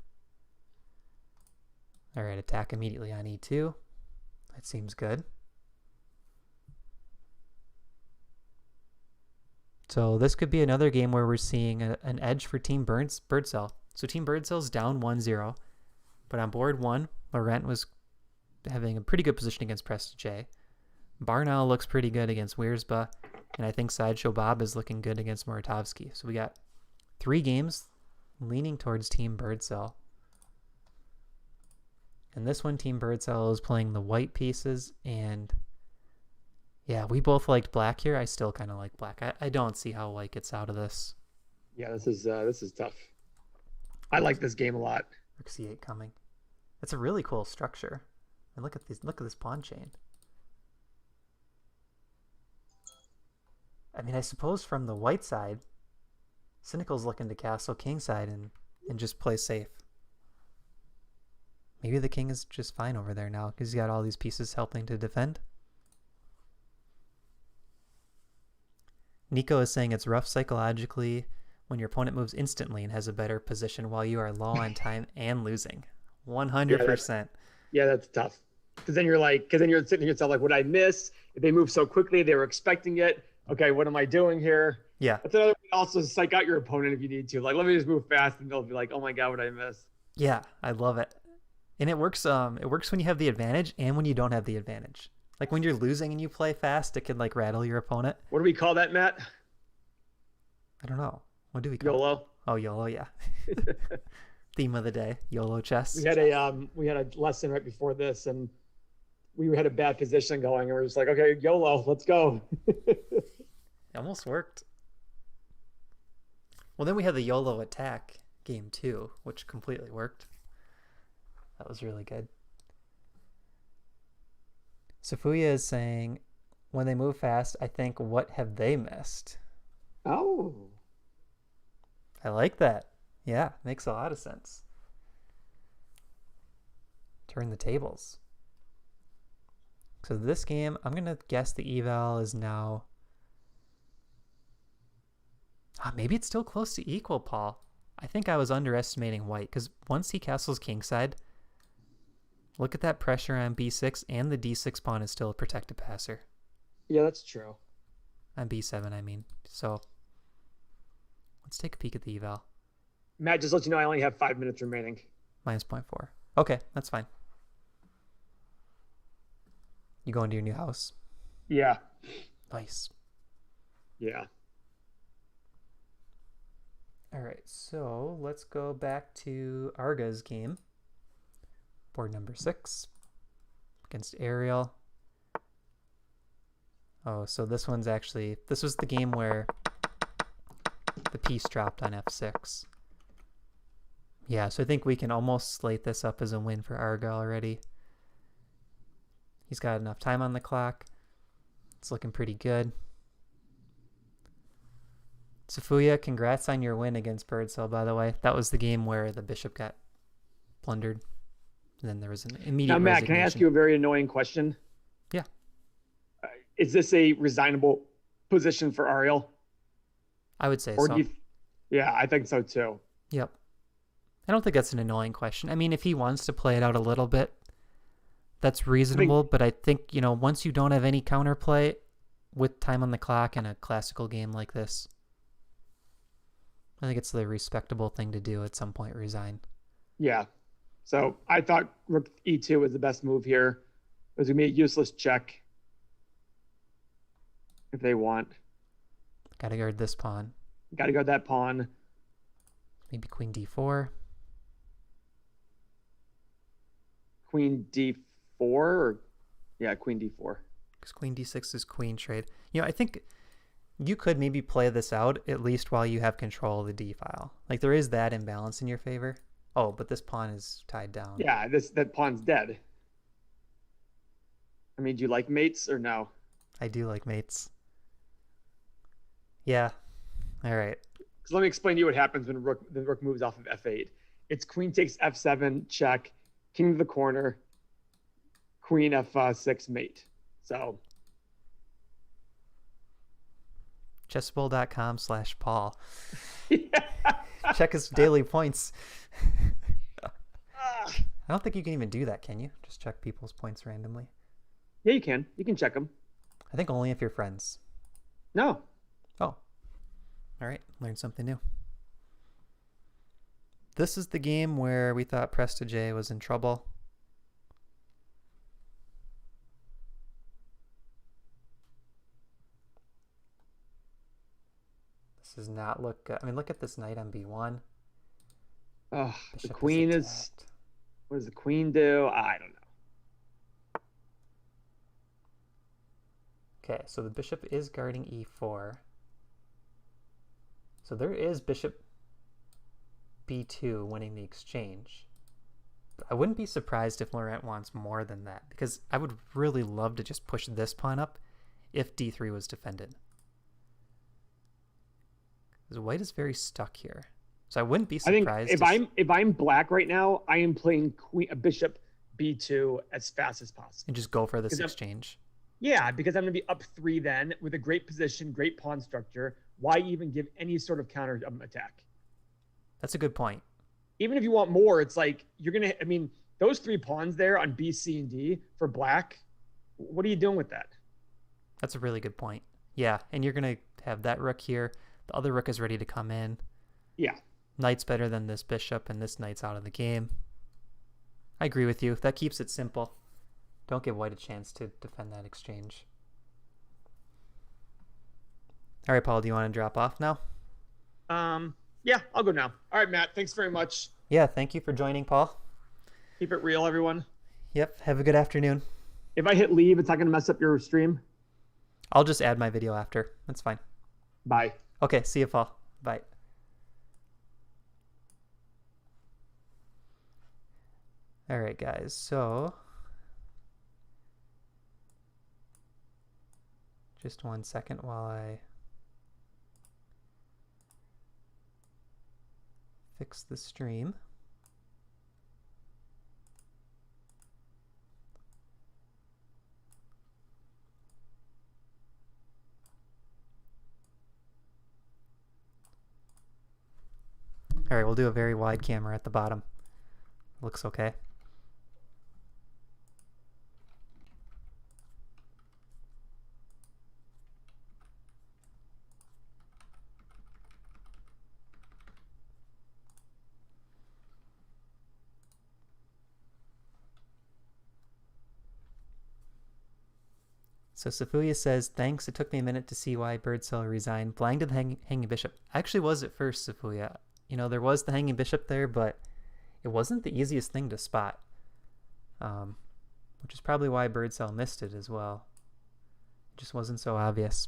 All right, attack immediately on E2. That seems good. So this could be another game where we're seeing an edge for Team Birdsell. So Team Birdsell's down 1-0, but on board 1, Laurent was having a pretty good position against Presta J. Barnow looks pretty good against Wiersba, and I think Sideshow Bob is looking good against Muratovsky. So we got 3 games leaning towards Team Birdsell. And this one, Team Birdsell is playing the white pieces, and yeah, we both liked black here. I still kind of like black. I don't see how white gets out of this. Yeah, this is tough. I like this game a lot. Rook C8 coming. That's a really cool structure. And look at this pawn chain. I mean, I suppose from the white side, Cynical's looking to castle kingside and just play safe. Maybe the king is just fine over there now because he's got all these pieces helping to defend. Nico is saying it's rough psychologically when your opponent moves instantly and has a better position while you are low on time and losing. 100%. Yeah, that's tough. Because then you're sitting yourself like, what I miss? If they move so quickly, they were expecting it. Okay, what am I doing here? Yeah. That's another way to also psych out your opponent if you need to. Like, let me just move fast, and they'll be like, oh my god, what I miss? Yeah, I love it. And it works when you have the advantage and when you don't have the advantage. Like when you're losing and you play fast, it can like rattle your opponent. What do we call that, Matt? I don't know. What do we call YOLO. it? Oh, YOLO, yeah. Theme of the day, YOLO chess. We had a lesson right before this, and we had a bad position going, and we're just like, okay, YOLO, let's go. It almost worked. Well, then we had the YOLO attack game too, which completely worked. That was really good. Safuya is saying, when they move fast, I think, what have they missed? Oh. I like that. Yeah, makes a lot of sense. Turn the tables. So this game, I'm going to guess the eval is now... maybe it's still close to equal, Paul. I think I was underestimating white because once he castles kingside, look at that pressure on b6, and the d6 pawn is still a protected passer. Yeah, that's true. On b7, I mean. So let's take a peek at the eval. Matt, just let you know I only have 5 minutes remaining. Minus 0.4. Okay, that's fine. You going to your new house? Yeah. Nice. Yeah. All right, so let's go back to Arga's game. Board number 6 against Ariel. Oh, so this was the game where the piece dropped on f6. Yeah, so I think we can almost slate this up as a win for Arga already. He's got enough time on the clock. It's looking pretty good. Safuya, congrats on your win against Birdsell, by the way. That was the game where the bishop got plundered. And then there was an immediate Now, Matt, resignation. can I ask you a very annoying question? Yeah. Is this a resignable position for Ariel? I would say Or so. Yeah, I think so too. Yep. I don't think that's an annoying question. I mean, if he wants to play it out a little bit, that's reasonable. But I think, once you don't have any counterplay with time on the clock in a classical game like this, I think it's the respectable thing to do at some point, resign. Yeah. So I thought rook e2 was the best move here. It was going to be a useless check if they want. Got to guard this pawn. Got to guard that pawn. Maybe queen d4. Queen d4 or yeah, queen d4. Because queen d6 is queen trade. I think you could maybe play this out at least while you have control of the d file. Like there is that imbalance in your favor. Oh, but this pawn is tied down. Yeah, that pawn's dead. I mean, do you like mates or no? I do like mates. Yeah. All right. So let me explain to you what happens when the rook moves off of f8. It's queen takes f7, check, king to the corner, queen f6, mate. So chessbowl.com/Paul. Yeah. Check his daily points. I don't think you can even do that, can you? Just check people's points randomly. Yeah, you can. You can check them. I think only if you're friends. No. Oh. All right. Learned something new. This is the game where we thought Presta J was in trouble. This does not look good. I mean, look at this knight on b1. Oh, the Bishop queen is attacked. what does the queen do? I don't know. Okay, so the bishop is guarding e4. So there is bishop b2 winning the exchange. But I wouldn't be surprised if Laurent wants more than that, because I would really love to just push this pawn up if d3 was defended. Because white is very stuck here. So I wouldn't be surprised. I think if I'm black right now, I am playing bishop b2 as fast as possible. And just go for this exchange. Yeah, because I'm going to be up 3 then with a great position, great pawn structure. Why even give any sort of counter attack? That's a good point. Even if you want more, it's like you're going to, I mean, those 3 pawns there on B, C, and D for black, what are you doing with that? That's a really good point. Yeah, and you're going to have that rook here. The other rook is ready to come in. Yeah. Knight's better than this bishop, and this knight's out of the game. I agree with you. That keeps it simple. Don't give white a chance to defend that exchange. All right, Paul, do you want to drop off now? Yeah, I'll go now. All right, Matt, thanks very much. Yeah, thank you for joining, Paul. Keep it real, everyone. Yep, have a good afternoon. If I hit leave, it's not going to mess up your stream. I'll just add my video after. That's fine. Bye. Okay, see you, Paul. Bye. All right, guys, so just 1 second while I fix the stream. All right, we'll do a very wide camera at the bottom. Looks okay. So Safuya says, thanks, it took me a minute to see why Birdsell resigned. Blind to the hanging bishop. Actually was at first, Safuya. You know, there was the hanging bishop there, but it wasn't the easiest thing to spot. Which is probably why Birdsell missed it as well. It just wasn't so obvious.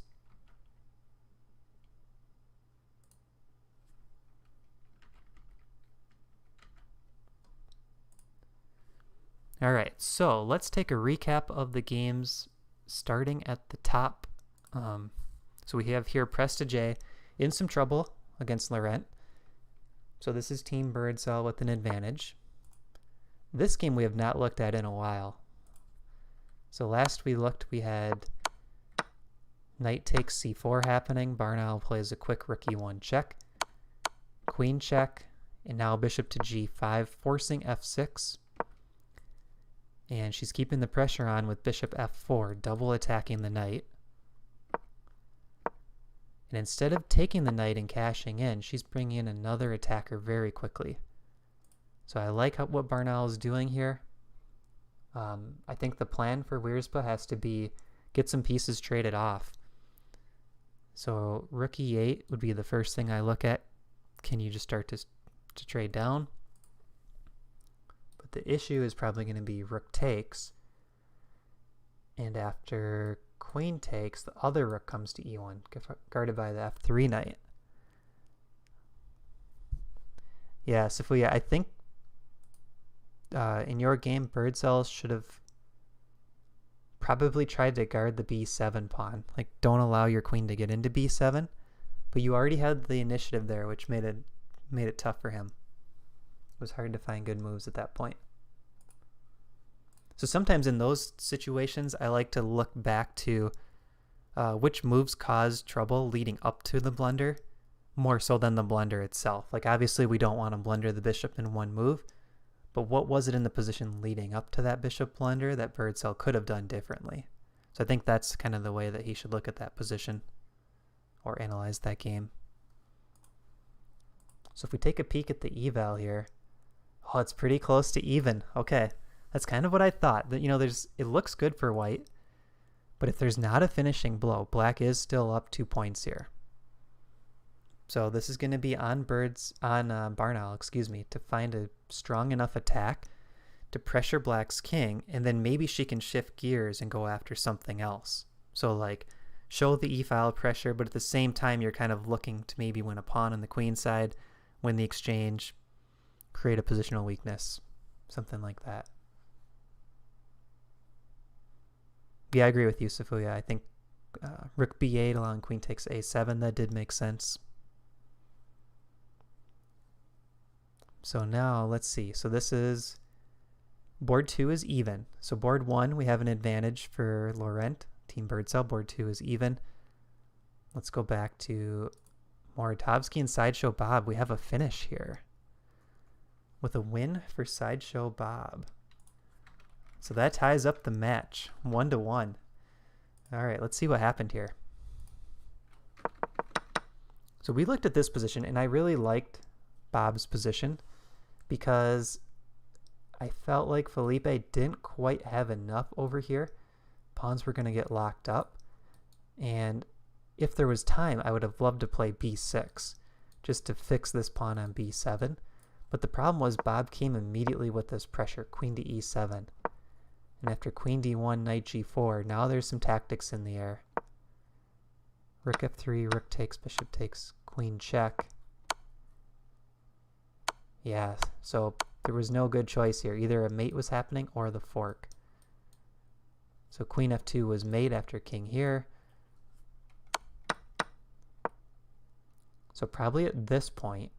All right, so let's take a recap of the games starting at the top. So we have here Presta J in some trouble against Laurent. So this is Team Birdsell with an advantage. This game we have not looked at in a while. So last we looked, we had knight takes c4 happening. Barnow plays a quick rook e1 check. Queen check. And now bishop to g5, forcing f6. And she's keeping the pressure on with bishop f4, double attacking the knight. And instead of taking the knight and cashing in, she's bringing in another attacker very quickly. So I like what Barnow is doing here. I think the plan for Wiersbe has to be get some pieces traded off. So rook e8 would be the first thing I look at. Can you just start to trade down? But the issue is probably going to be rook takes. And after queen takes, the other rook comes to e1, guarded by the f3 knight. Yeah, Safuya, I think in your game, Birdsell should have probably tried to guard the b7 pawn. Like, don't allow your queen to get into b7. But you already had the initiative there, which made it tough for him. It was hard to find good moves at that point. So sometimes in those situations, I like to look back to which moves caused trouble leading up to the blunder, more so than the blunder itself. Like, obviously we don't want to blunder the bishop in one move, but what was it in the position leading up to that bishop blunder that Birdsell could have done differently? So I think that's kind of the way that he should look at that position or analyze that game. So if we take a peek at the eval here, oh, it's pretty close to even. Okay, that's kind of what I thought. That, you know, it looks good for white, but if there's not a finishing blow, black is still up 2 points here. So this is going to be on Barnow, to find a strong enough attack to pressure black's king, and then maybe she can shift gears and go after something else. So like show the e-file pressure, but at the same time you're kind of looking to maybe win a pawn on the queen side, win the exchange, create a positional weakness, something like that. Yeah, I agree with you, Safuya. I think rook b8 along queen takes a7, that did make sense. So now let's see. So this is board 2 is even. So board 1 we have an advantage for Laurent, Team Birdsell. Board 2 is even. Let's go back to Moritovsky and Sideshow Bob. We have a finish here with a win for Sideshow Bob. So that ties up the match 1-1. All right, let's see what happened here. So we looked at this position, and I really liked Bob's position because I felt like Felipe didn't quite have enough over here. Pawns were going to get locked up, and if there was time, I would have loved to play b6 just to fix this pawn on b7. But the problem was Bob came immediately with this pressure, queen to e7. And after queen d1, knight g4, now there's some tactics in the air. Rook f3, rook takes, bishop takes, queen check. Yeah, so there was no good choice here. Either a mate was happening or the fork. So queen f2 was mate after king here. So probably at this point,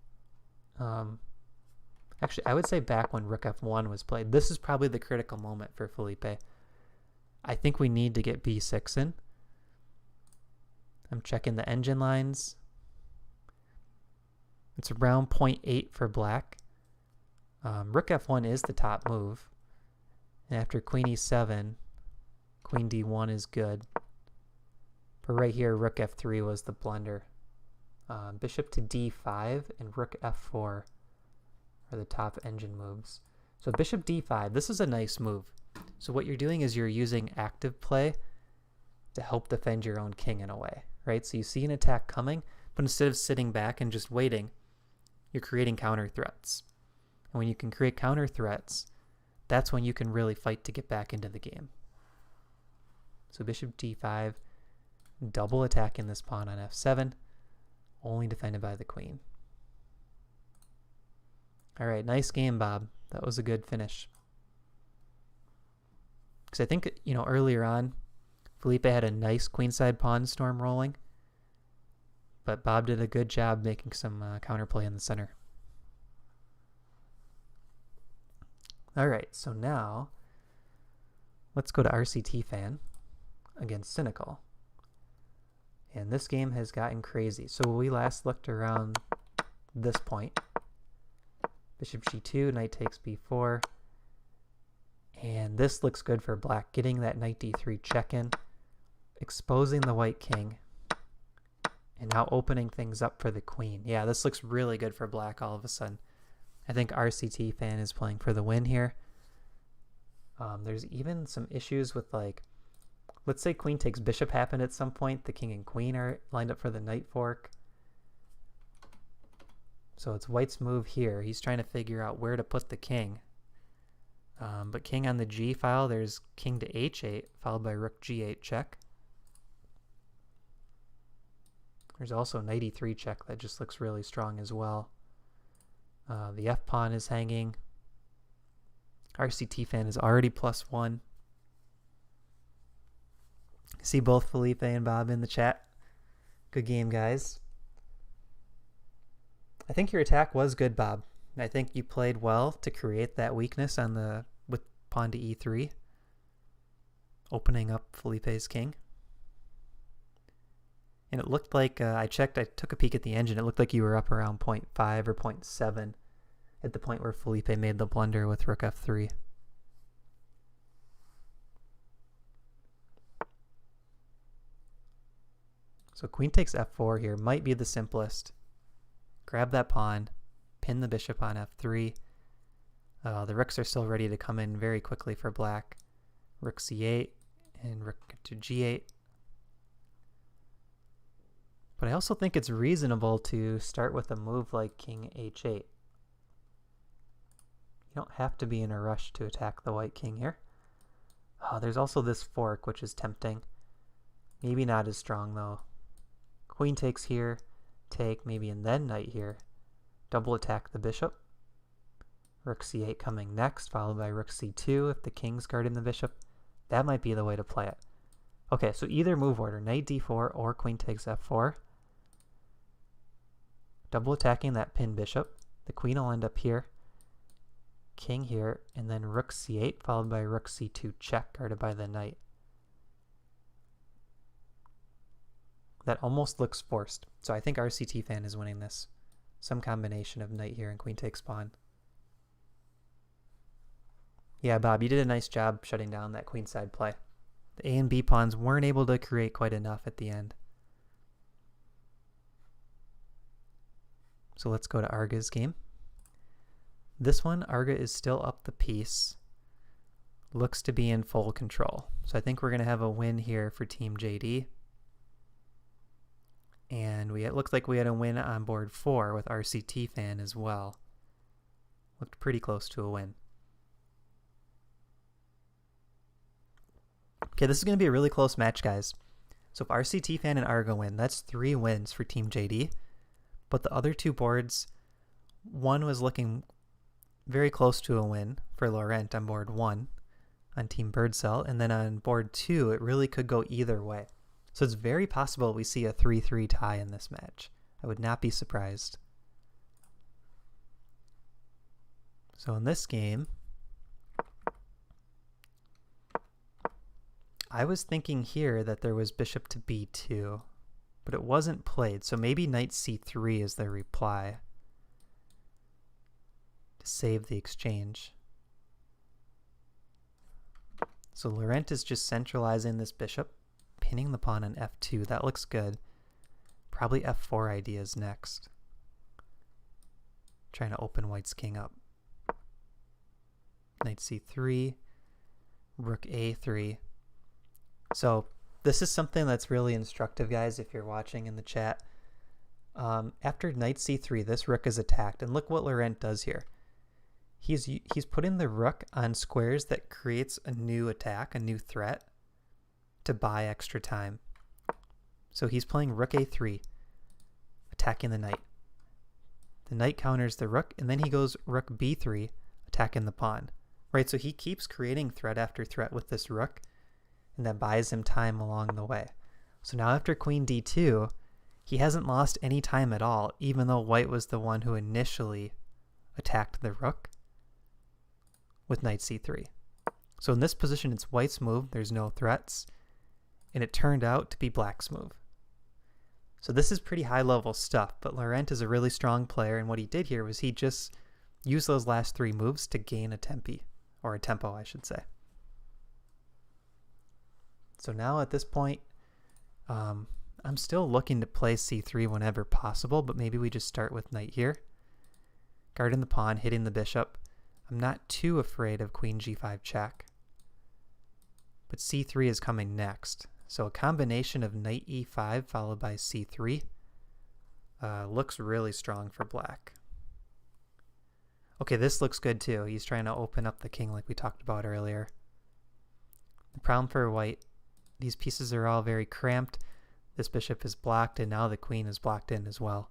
actually I would say back when rook f1 was played, this is probably the critical moment for Felipe. I think we need to get b6 in. I'm checking the engine lines. It's around 0.8 for black. Rook f1 is the top move. And after queen e7, queen d1 is good. But right here, rook f3 was the blunder. Bishop to d5 and rook f4 are the top engine moves. So bishop d5, this is a nice move. So what you're doing is you're using active play to help defend your own king in a way, right? So you see an attack coming, but instead of sitting back and just waiting, you're creating counter threats. And when you can create counter threats, that's when you can really fight to get back into the game. So bishop d5, double attacking this pawn on f7, only defended by the queen. All right, nice game, Bob. That was a good finish. Because I think, earlier on, Felipe had a nice queenside pawn storm rolling, but Bob did a good job making some counterplay in the center. All right, so now let's go to RCT Fan against Cynical. And this game has gotten crazy. So we last looked around this point. Bishop g2, knight takes b4. And this looks good for black, getting that knight d3 check-in, exposing the white king, and now opening things up for the queen. Yeah, this looks really good for black all of a sudden. I think RCT Fan is playing for the win here. There's even some issues with, like, let's say queen takes bishop happened at some point. The king and queen are lined up for the knight fork. So it's white's move here. He's trying to figure out where to put the king. But king on the g file, there's king to h8, followed by rook g8 check. There's also knight e3 check that just looks really strong as well. The f pawn is hanging. RCT Fan is already +1. See both Felipe and Bob in the chat. Good game, guys. I think your attack was good, Bob. I think you played well to create that weakness on the with pawn to e3, opening up Felipe's king. And it looked like, I took a peek at the engine, it looked like you were up around 0.5 or 0.7 at the point where Felipe made the blunder with rook f3. So queen takes f4 here might be the simplest. Grab that pawn, pin the bishop on f3. The rooks are still ready to come in very quickly for black. Rook c8 and rook to g8. But I also think it's reasonable to start with a move like king h8. You don't have to be in a rush to attack the white king here. There's also this fork, which is tempting. Maybe not as strong, though. Queen takes here, take maybe, and then knight here. Double attack the bishop. Rook c8 coming next, followed by rook c2 if the king's guarding the bishop. That might be the way to play it. Okay, so either move order, knight d4 or queen takes f4. Double attacking that pinned bishop. The queen will end up here. King here, and then rook c8 followed by rook c2 check, guarded by the knight. That almost looks forced, so I think RCT Fan is winning this. Some combination of knight here and queen takes pawn. Yeah, Bob, you did a nice job shutting down that queenside play. The A and B pawns weren't able to create quite enough at the end. So let's go to Arga's game. This one, Arga is still up the piece. Looks to be in full control. So I think we're going to have a win here for Team JD. And it looks like we had a win on board 4 with RCT Fan as well. Looked pretty close to a win. Okay, this is going to be a really close match, guys. So if RCT Fan and Arga win, that's 3 wins for Team JD. But the other 2 boards, one was looking very close to a win for Laurent on board 1 on Team Birdcell, and then on board 2, it really could go either way. So it's very possible we see a 3-3 tie in this match. I would not be surprised. So in this game, I was thinking here that there was bishop to b2, but it wasn't played, so maybe knight c3 is the reply. save the exchange. So Laurent is just centralizing this bishop, pinning the pawn on f2. That looks good. Probably f4 ideas next. Trying to open white's king up. Knight c3, rook a3. So this is something that's really instructive, guys, if you're watching in the chat. After knight c3, this rook is attacked, and look what Laurent does here. He's putting the rook on squares that creates a new attack, a new threat, to buy extra time. So he's playing rook a3, attacking the knight. The knight counters the rook, and then he goes rook b3, attacking the pawn. Right, so he keeps creating threat after threat with this rook, and that buys him time along the way. So now after queen d2, he hasn't lost any time at all, even though white was the one who initially attacked the rook with knight c3. So in this position, it's white's move. There's no threats. And it turned out to be black's move. So this is pretty high-level stuff, but Laurent is a really strong player, and what he did here was he just used those last three moves to gain a tempi, or a tempo, I should say. So now at this point, I'm still looking to play c3 whenever possible, but maybe we just start with knight here. Guarding the pawn, hitting the bishop. I'm not too afraid of queen g5 check. But c3 is coming next. So a combination of knight e5 followed by c3 looks really strong for black. Okay, this looks good too. He's trying to open up the king like we talked about earlier. The problem for white, these pieces are all very cramped. This bishop is blocked, and now the queen is blocked in as well.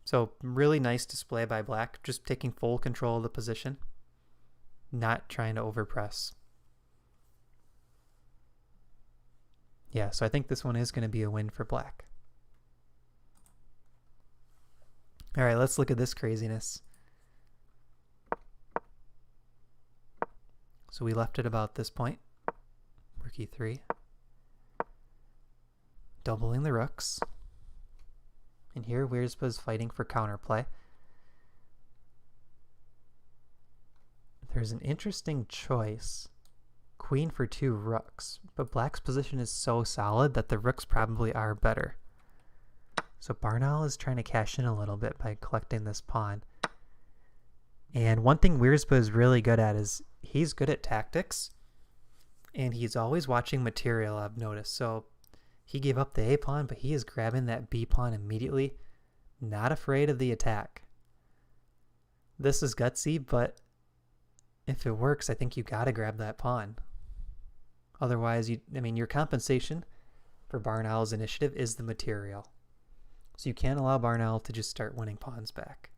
So really nice display by black, just taking full control of the position, not trying to overpress. Yeah, so I think this one is going to be a win for black. All right, let's look at this craziness. So we left it about this point. Rook e3. Doubling the rooks. And here Wiersbe fighting for counterplay. There's an interesting choice. Queen for two rooks, but black's position is so solid that the rooks probably are better. So Barnall is trying to cash in a little bit by collecting this pawn. And one thing Wiersbe is really good at is he's good at tactics, and he's always watching material, I've noticed. So he gave up the A pawn, but he is grabbing that B pawn immediately, not afraid of the attack. This is gutsy, but if it works, I think you gotta grab that pawn. Otherwise, your compensation for Barnall's initiative is the material. So you can't allow Barnall to just start winning pawns back.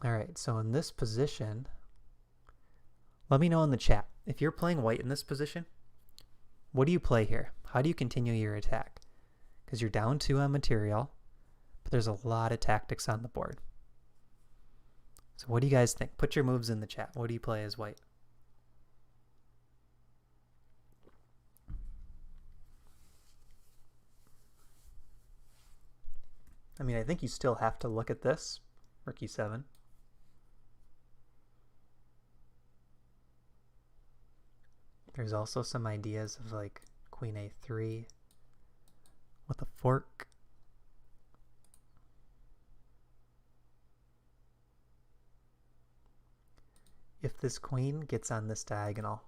All right, so in this position, let me know in the chat. If you're playing white in this position, what do you play here? How do you continue your attack? Because you're down 2 on material, but there's a lot of tactics on the board. So what do you guys think? Put your moves in the chat. What do you play as white? I think you still have to look at this. Rook e7. There's also some ideas of like queen a3 with a fork. If this queen gets on this diagonal,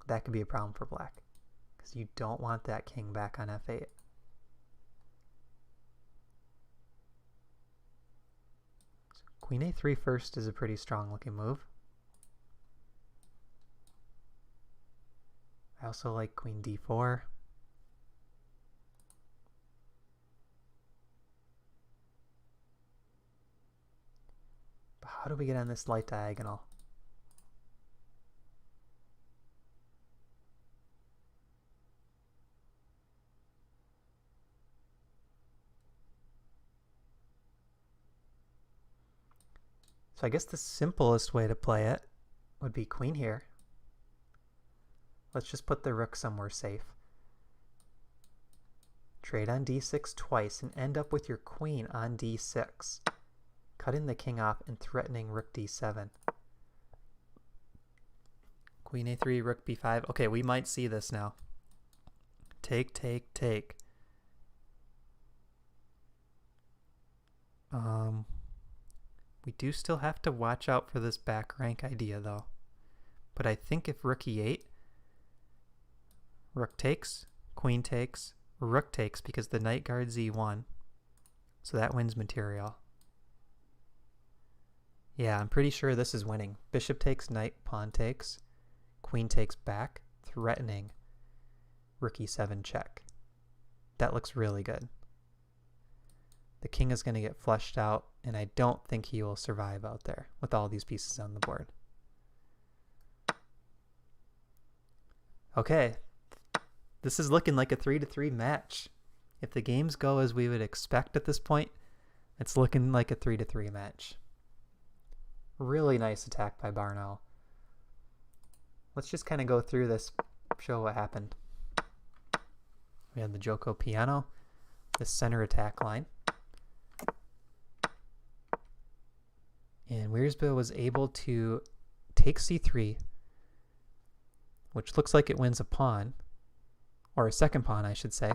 that could be a problem for black, because you don't want that king back on f8. So queen a3 first is a pretty strong looking move. I also like queen d4. But how do we get on this light diagonal? So I guess the simplest way to play it would be queen here. Let's just put the rook somewhere safe. trade on d6 twice and end up with your queen on d6, cutting the king off and threatening rook d7. Queen a3, rook b5. Okay, we might see this now. Take, take, take. We do still have to watch out for this back rank idea though. But I think if rook e8, rook takes, queen takes, rook takes because the knight guards e1. So that wins material. Yeah, I'm pretty sure this is winning. Bishop takes, knight, pawn takes, queen takes back, threatening rook e7 check. That looks really good. The king is going to get flushed out, and I don't think he will survive out there with all these pieces on the board. Okay, this is looking like a 3-3 match. If the games go as we would expect at this point, it's looking like a 3-3 match. Really nice attack by Barnell. Let's just kind of go through this, show what happened. We had the Joko piano, the center attack line. And Wiersbe was able to take c3, which looks like it wins a pawn, or a second pawn, I should say.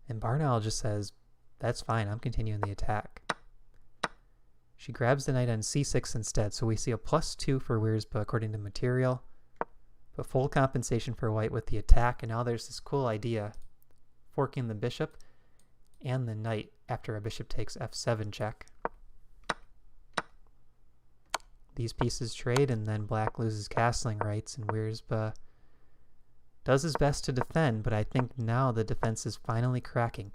And Barnell just says, that's fine, I'm continuing the attack. She grabs the knight on c6 instead, so we see a +2 for Wiersbe according to material, but full compensation for white with the attack. And now there's this cool idea, forking the bishop and the knight after a bishop takes f7 check. These pieces trade, and then black loses castling rights, and Wiersbe does his best to defend, but I think now the defense is finally cracking.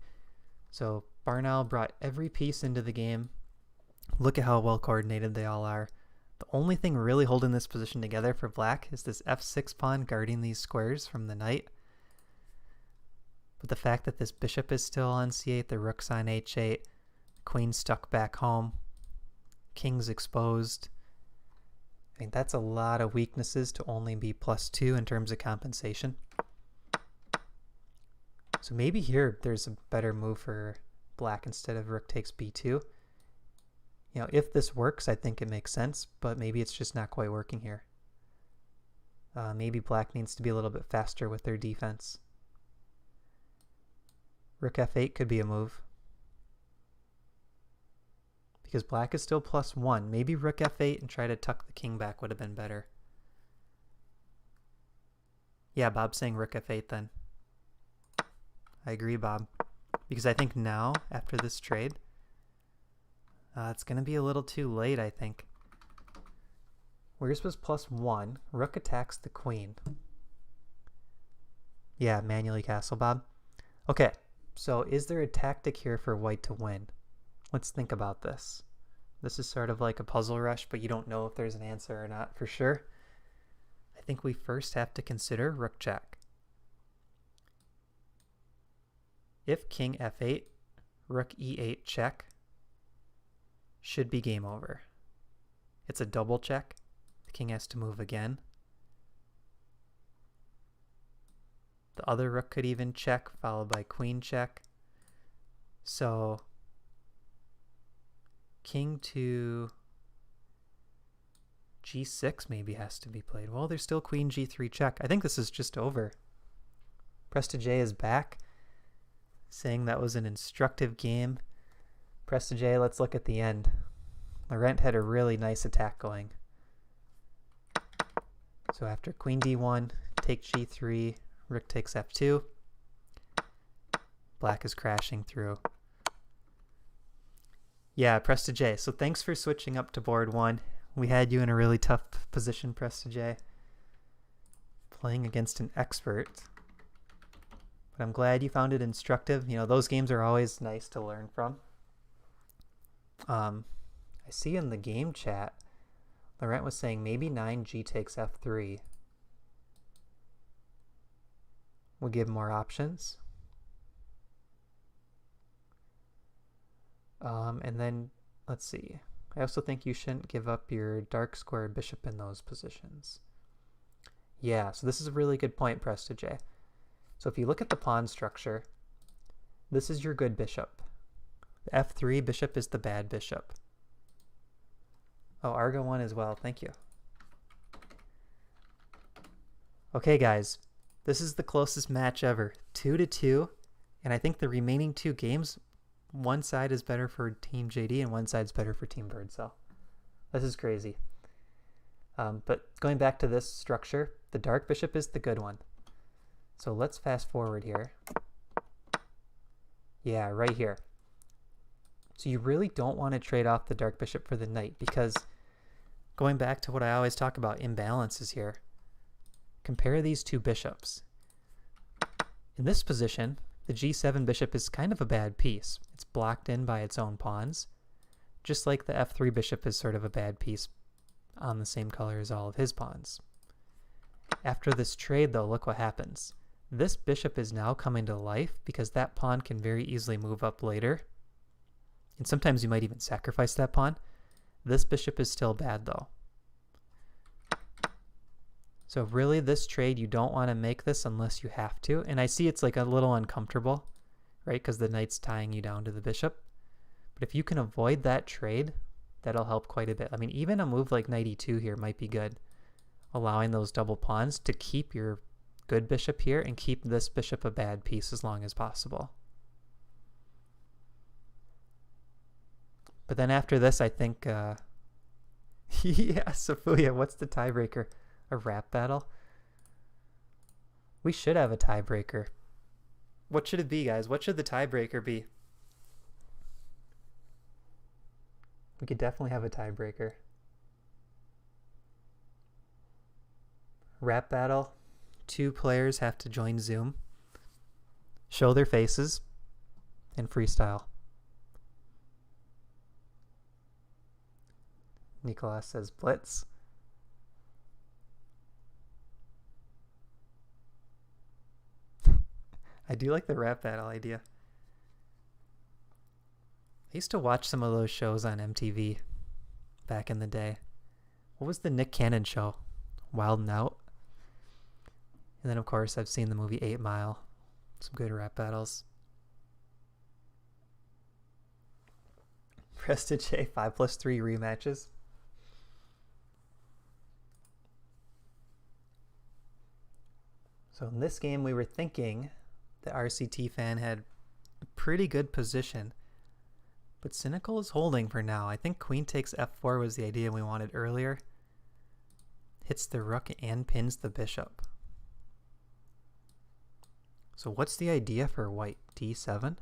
So Barnell brought every piece into the game. Look at how well coordinated they all are. The only thing really holding this position together for black is this f6 pawn guarding these squares from the knight. But the fact that this bishop is still on c8, the rook's on h8, queen's stuck back home, king's exposed. I think that's a lot of weaknesses to only be +2 in terms of compensation. So maybe here there's a better move for black instead of rook takes b2. You know, if this works, I think it makes sense, but maybe it's just not quite working here. Maybe black needs to be a little bit faster with their defense. Rook f8 could be a move, because black is still +1. Maybe rook f8 and try to tuck the king back would have been better. Yeah, Bob's saying rook f8 then. I agree, Bob. Because I think now, after this trade, it's going to be a little too late, I think. Wiersbe's +1. Rook attacks the queen. Yeah, manually castle, Bob. Okay, so is there a tactic here for white to win? Let's think about this. This is sort of like a puzzle rush, but you don't know if there's an answer or not for sure. I think we first have to consider rook check. If king f8, rook e8 check, should be game over. It's a double check. The king has to move again. The other rook could even check, followed by queen check. So king to g6 maybe has to be played. Well, there's still queen g3 check. I think this is just over. Presta J is back, saying that was an instructive game. Presta J, let's look at the end. Laurent had a really nice attack going. So after queen d1, take g3, rook takes f2. Black is crashing through. Yeah, Presta J. So thanks for switching up to board 1. We had you in a really tough position, Presta J. Playing against an expert. But I'm glad you found it instructive. You know, those games are always nice to learn from. I see in the game chat, Laurent was saying maybe 9g takes f3 would give more options. And then, let's see. I also think you shouldn't give up your dark squared bishop in those positions. Yeah, so this is a really good point, Presta J. So if you look at the pawn structure, This is your good bishop. The f3 bishop is the bad bishop. Oh, Argo won as well. Thank you. Okay, guys. This is the closest match ever. 2-2. And I think the remaining 2 games, one side is better for Team JD and one side's better for Team Birdsell. This is crazy. But going back to this structure, the dark bishop is the good one. So let's fast forward here. Yeah, right here. So you really don't want to trade off the dark bishop for the knight, because going back to what I always talk about, imbalances here. Compare these 2 bishops. In this position, the g7 bishop is kind of a bad piece. It's blocked in by its own pawns, just like the f3 bishop is sort of a bad piece on the same color as all of his pawns. After this trade, though, look what happens. This bishop is now coming to life because that pawn can very easily move up later. And sometimes you might even sacrifice that pawn. This bishop is still bad, though. So really, this trade, you don't want to make this unless you have to. And I see it's like a little uncomfortable, right? Because the knight's tying you down to the bishop. But if you can avoid that trade, that'll help quite a bit. I mean, even a move like knight e2 here might be good, allowing those double pawns to keep your good bishop here and keep this bishop a bad piece as long as possible. But then after this, I think, yeah, Sophia, what's the tiebreaker? A rap battle? We should have a tiebreaker. What should it be, guys? What should the tiebreaker be? We could definitely have a tiebreaker. Rap battle. 2 players have to join Zoom, show their faces, and freestyle. Nicolas says blitz. I do like the rap battle idea. I used to watch some of those shows on MTV back in the day. What was the Nick Cannon show? Wild 'N Out? And then, of course, I've seen the movie 8 Mile. Some good rap battles. Prestige 5+3 rematches. So in this game, we were thinking the RCT fan had a pretty good position. But Cynical is holding for now. I think queen takes f4 was the idea we wanted earlier. Hits the rook and pins the bishop. So what's the idea for white? d7?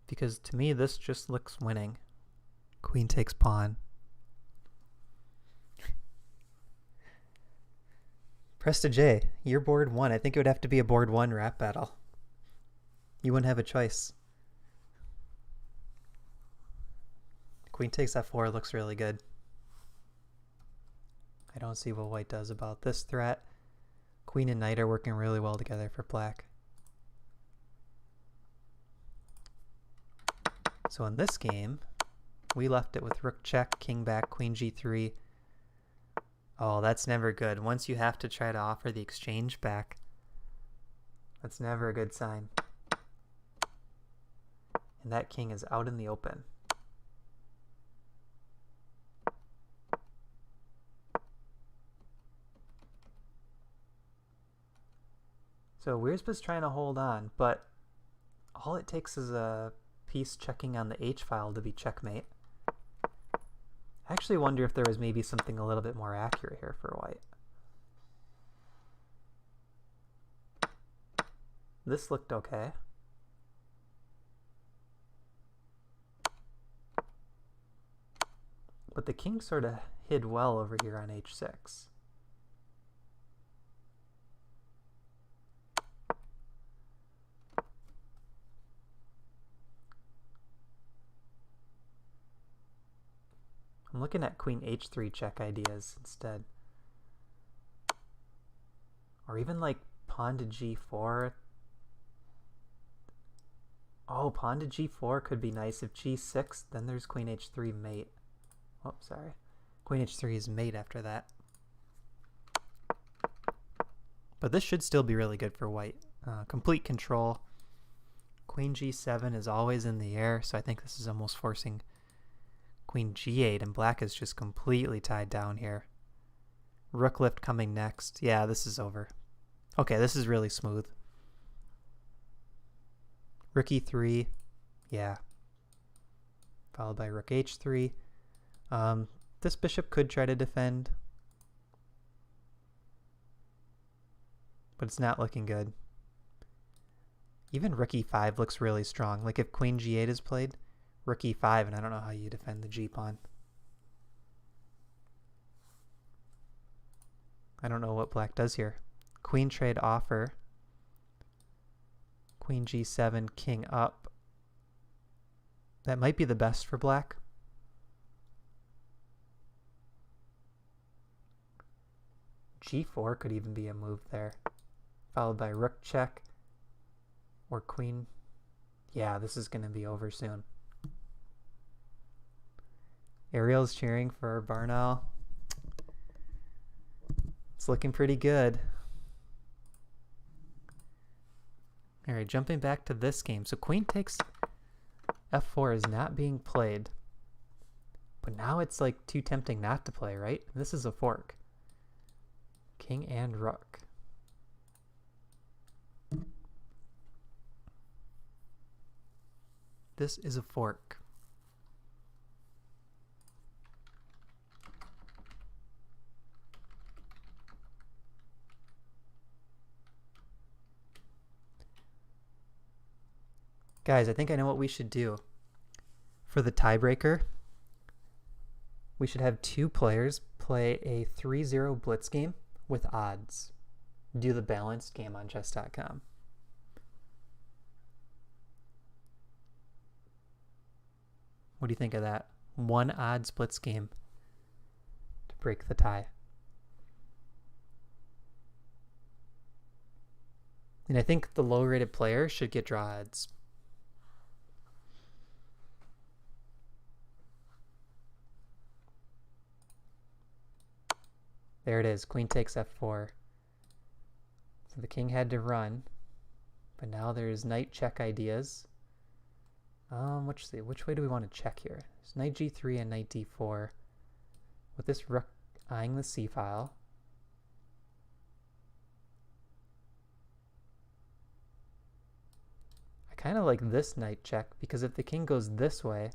Because to me this just looks winning. Queen takes pawn. Prestige, you're board 1. I think it would have to be a board 1 rap battle. You wouldn't have a choice. Queen takes f4 looks really good. I don't see what white does about this threat. Queen and knight are working really well together for black. So in this game, we left it with rook check, king back, queen g3. Oh, that's never good. Once you have to try to offer the exchange back, that's never a good sign. And that king is out in the open. So Wiersbe's trying to hold on, but all it takes is a piece checking on the H file to be checkmate. I actually wonder if there was maybe something a little bit more accurate here for white. This looked okay. But the king sort of hid well over here on h6. I'm looking at queen h3 check ideas instead. Or even like pawn to g4. Oh, pawn to g4 could be nice. If g6, then there's queen h3 mate. Oh, sorry. Queen h3 is mate after that. But this should still be really good for white. complete control. Queen g7 is always in the air, so I think this is almost forcing queen g8, and black is just completely tied down here. Rook lift coming next. Yeah, this is over. Okay, this is really smooth. Rook e3. Yeah. Followed by rook h3. This bishop could try to defend, but it's not looking good. Even rook e5 looks really strong. Like if queen g8 is played, rook e5, and I don't know how you defend the g-pawn. I don't know what black does here. Queen trade offer. Queen g7, king up. That might be the best for black. g4 could even be a move there. Followed by rook check. Or queen. Yeah, this is going to be over soon. Ariel's cheering for Barnell. It's looking pretty good. All right, jumping back to this game. So queen takes f4 is not being played. But now it's like too tempting not to play, right? This is a fork. King and rook. This is a fork. Guys, I think I know what we should do. For the tiebreaker, we should have two players play a 3-0 blitz game with odds. Do the balanced game on chess.com. What do you think of that? 1 odds blitz game to break the tie. And I think the low-rated player should get draw odds. There it is. Queen takes f4. So the king had to run. But now there's knight check ideas. Which way do we want to check here? There's knight g3 and knight d4. With this rook eyeing the c file. I kind of like this knight check because if the king goes this way,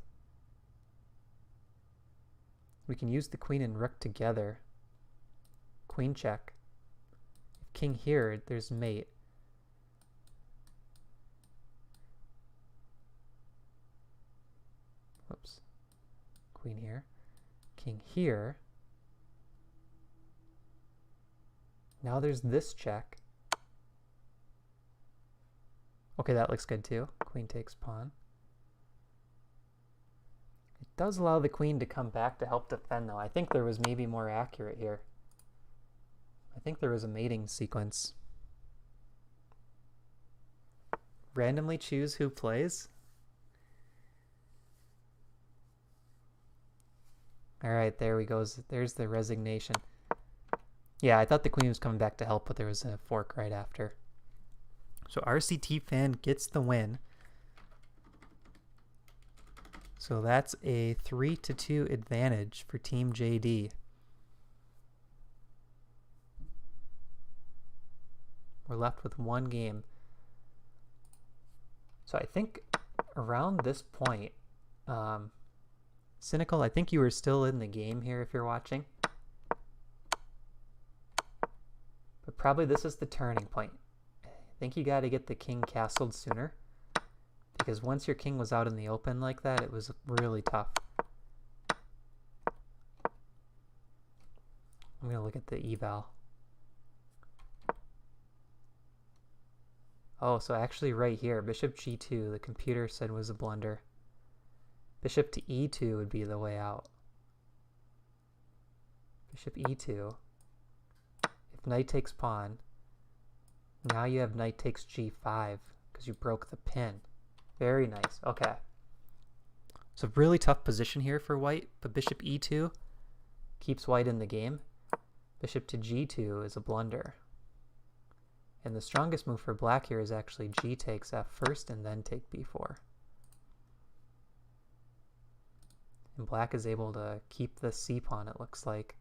we can use the queen and rook together. Queen check. If king here, there's mate. Whoops. Queen here. King here. Now there's this check. Okay, that looks good too. Queen takes pawn. It does allow the queen to come back to help defend though. I think there was maybe more accurate here. I think there was a mating sequence. Randomly choose who plays. All right, there we go. There's the resignation. Yeah, I thought the queen was coming back to help, but there was a fork right after. So RCT fan gets the win. So that's a 3-2 advantage for Team JD. We're left with one game. So I think around this point, Cynical, I think you were still in the game here if you're watching. But probably this is the turning point. I think you got to get the king castled sooner. Because once your king was out in the open like that, it was really tough. I'm going to look at the eval. Oh, so actually right here, bishop g2, the computer said was a blunder. Bishop to e2 would be the way out. Bishop e2. If knight takes pawn, now you have knight takes g5 because you broke the pin. Very nice. Okay. So really tough position here for white, but bishop e2 keeps white in the game. Bishop to g2 is a blunder. And the strongest move for black here is actually g takes f first and then take b4. And black is able to keep the c pawn, it looks like.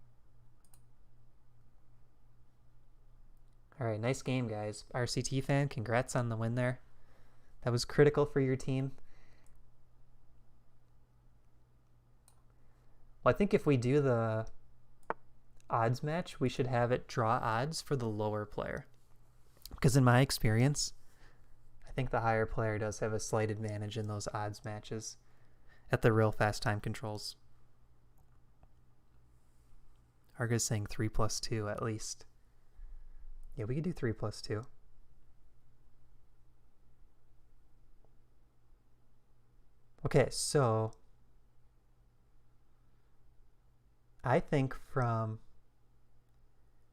All right, nice game, guys. RCT fan, congrats on the win there. That was critical for your team. Well, I think if we do the odds match, we should have it draw odds for the lower player. Because in my experience, I think the higher player does have a slight advantage in those odds matches at the real fast time controls. Arga's saying 3+2 at least. Yeah, we could do 3+2. Okay, so I think from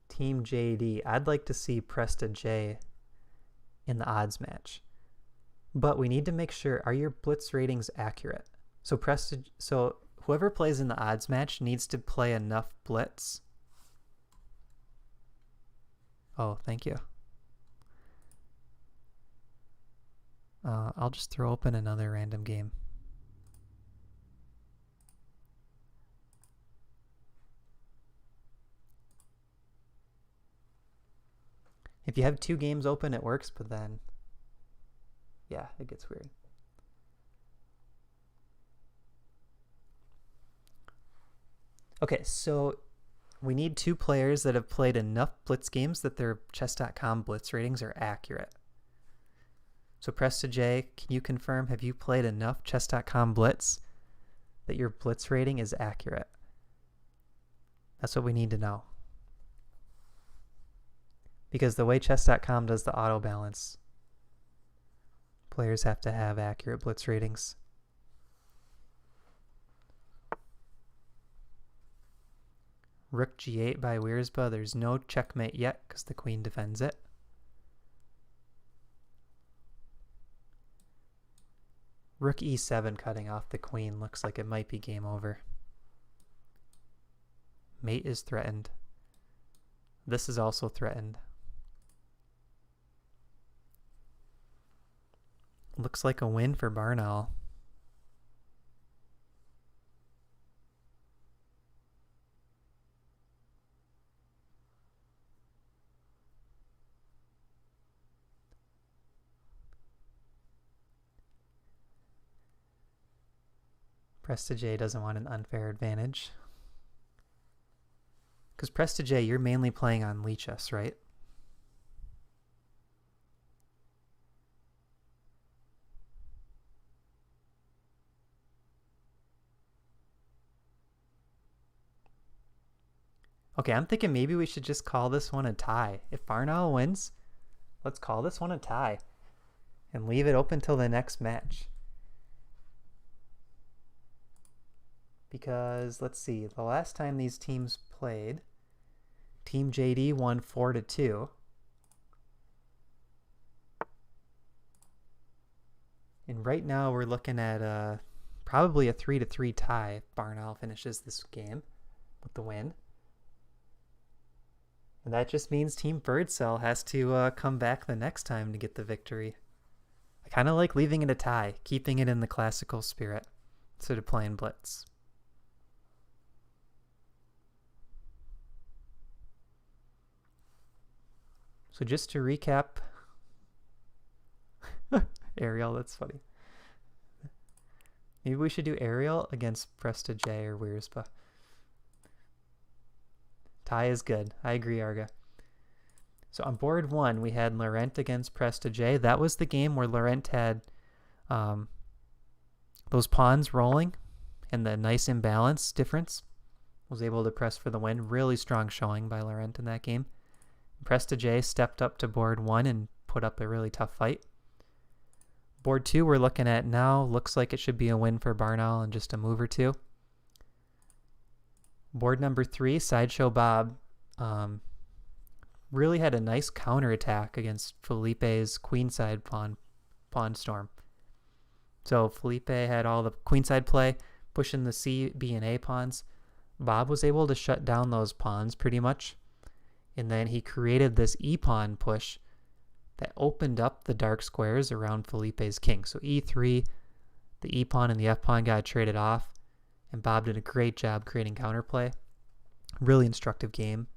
Team JD, I'd like to see Presta J in the odds match. But we need to make sure, are your blitz ratings accurate? So whoever plays in the odds match needs to play enough blitz. Oh, thank you. I'll just throw open another random game. If you have 2 games open, it works, but then, yeah, it gets weird. Okay, so we need 2 players that have played enough blitz games that their chess.com blitz ratings are accurate. So Presta J, can you confirm, have you played enough chess.com blitz that your blitz rating is accurate? That's what we need to know. Because the way chess.com does the auto balance, players have to have accurate blitz ratings. Rook g8 by Wiersbe. There's no checkmate yet because the queen defends it. Rook e7 cutting off the queen looks like it might be game over. Mate is threatened. This is also threatened. Looks like a win for Barnall. Presta J doesn't want an unfair advantage. Because Presta J, you're mainly playing on Lichess, right? Okay, I'm thinking maybe we should just call this one a tie. If Barnall wins, let's call this one a tie and leave it open till the next match. Because, let's see, the last time these teams played, Team JD won 4-2. And right now we're looking at probably a 3-3 tie if Barnall finishes this game with the win. And that just means Team Birdsell has to come back the next time to get the victory. I kind of like leaving it a tie, keeping it in the classical spirit instead of playing blitz. So just to recap, Ariel, that's funny. Maybe we should do Ariel against Presta J or Wiersbe. Tie is good. I agree, Arga. So on board 1, we had Laurent against Presta J. That was the game where Laurent had those pawns rolling and the nice imbalance difference. Was able to press for the win. Really strong showing by Laurent in that game. Presta J stepped up to board 1 and put up a really tough fight. Board 2 we're looking at now. Looks like it should be a win for Barnall in just a move or two. Board number 3, Sideshow Bob really had a nice counterattack against Felipe's queenside pawn storm. So Felipe had all the queenside play, pushing the C, B, and A pawns. Bob was able to shut down those pawns pretty much. And then he created this E-pawn push that opened up the dark squares around Felipe's king. So e3, the e pawn and the f pawn got traded off, and Bob did a great job creating counterplay. Really instructive game.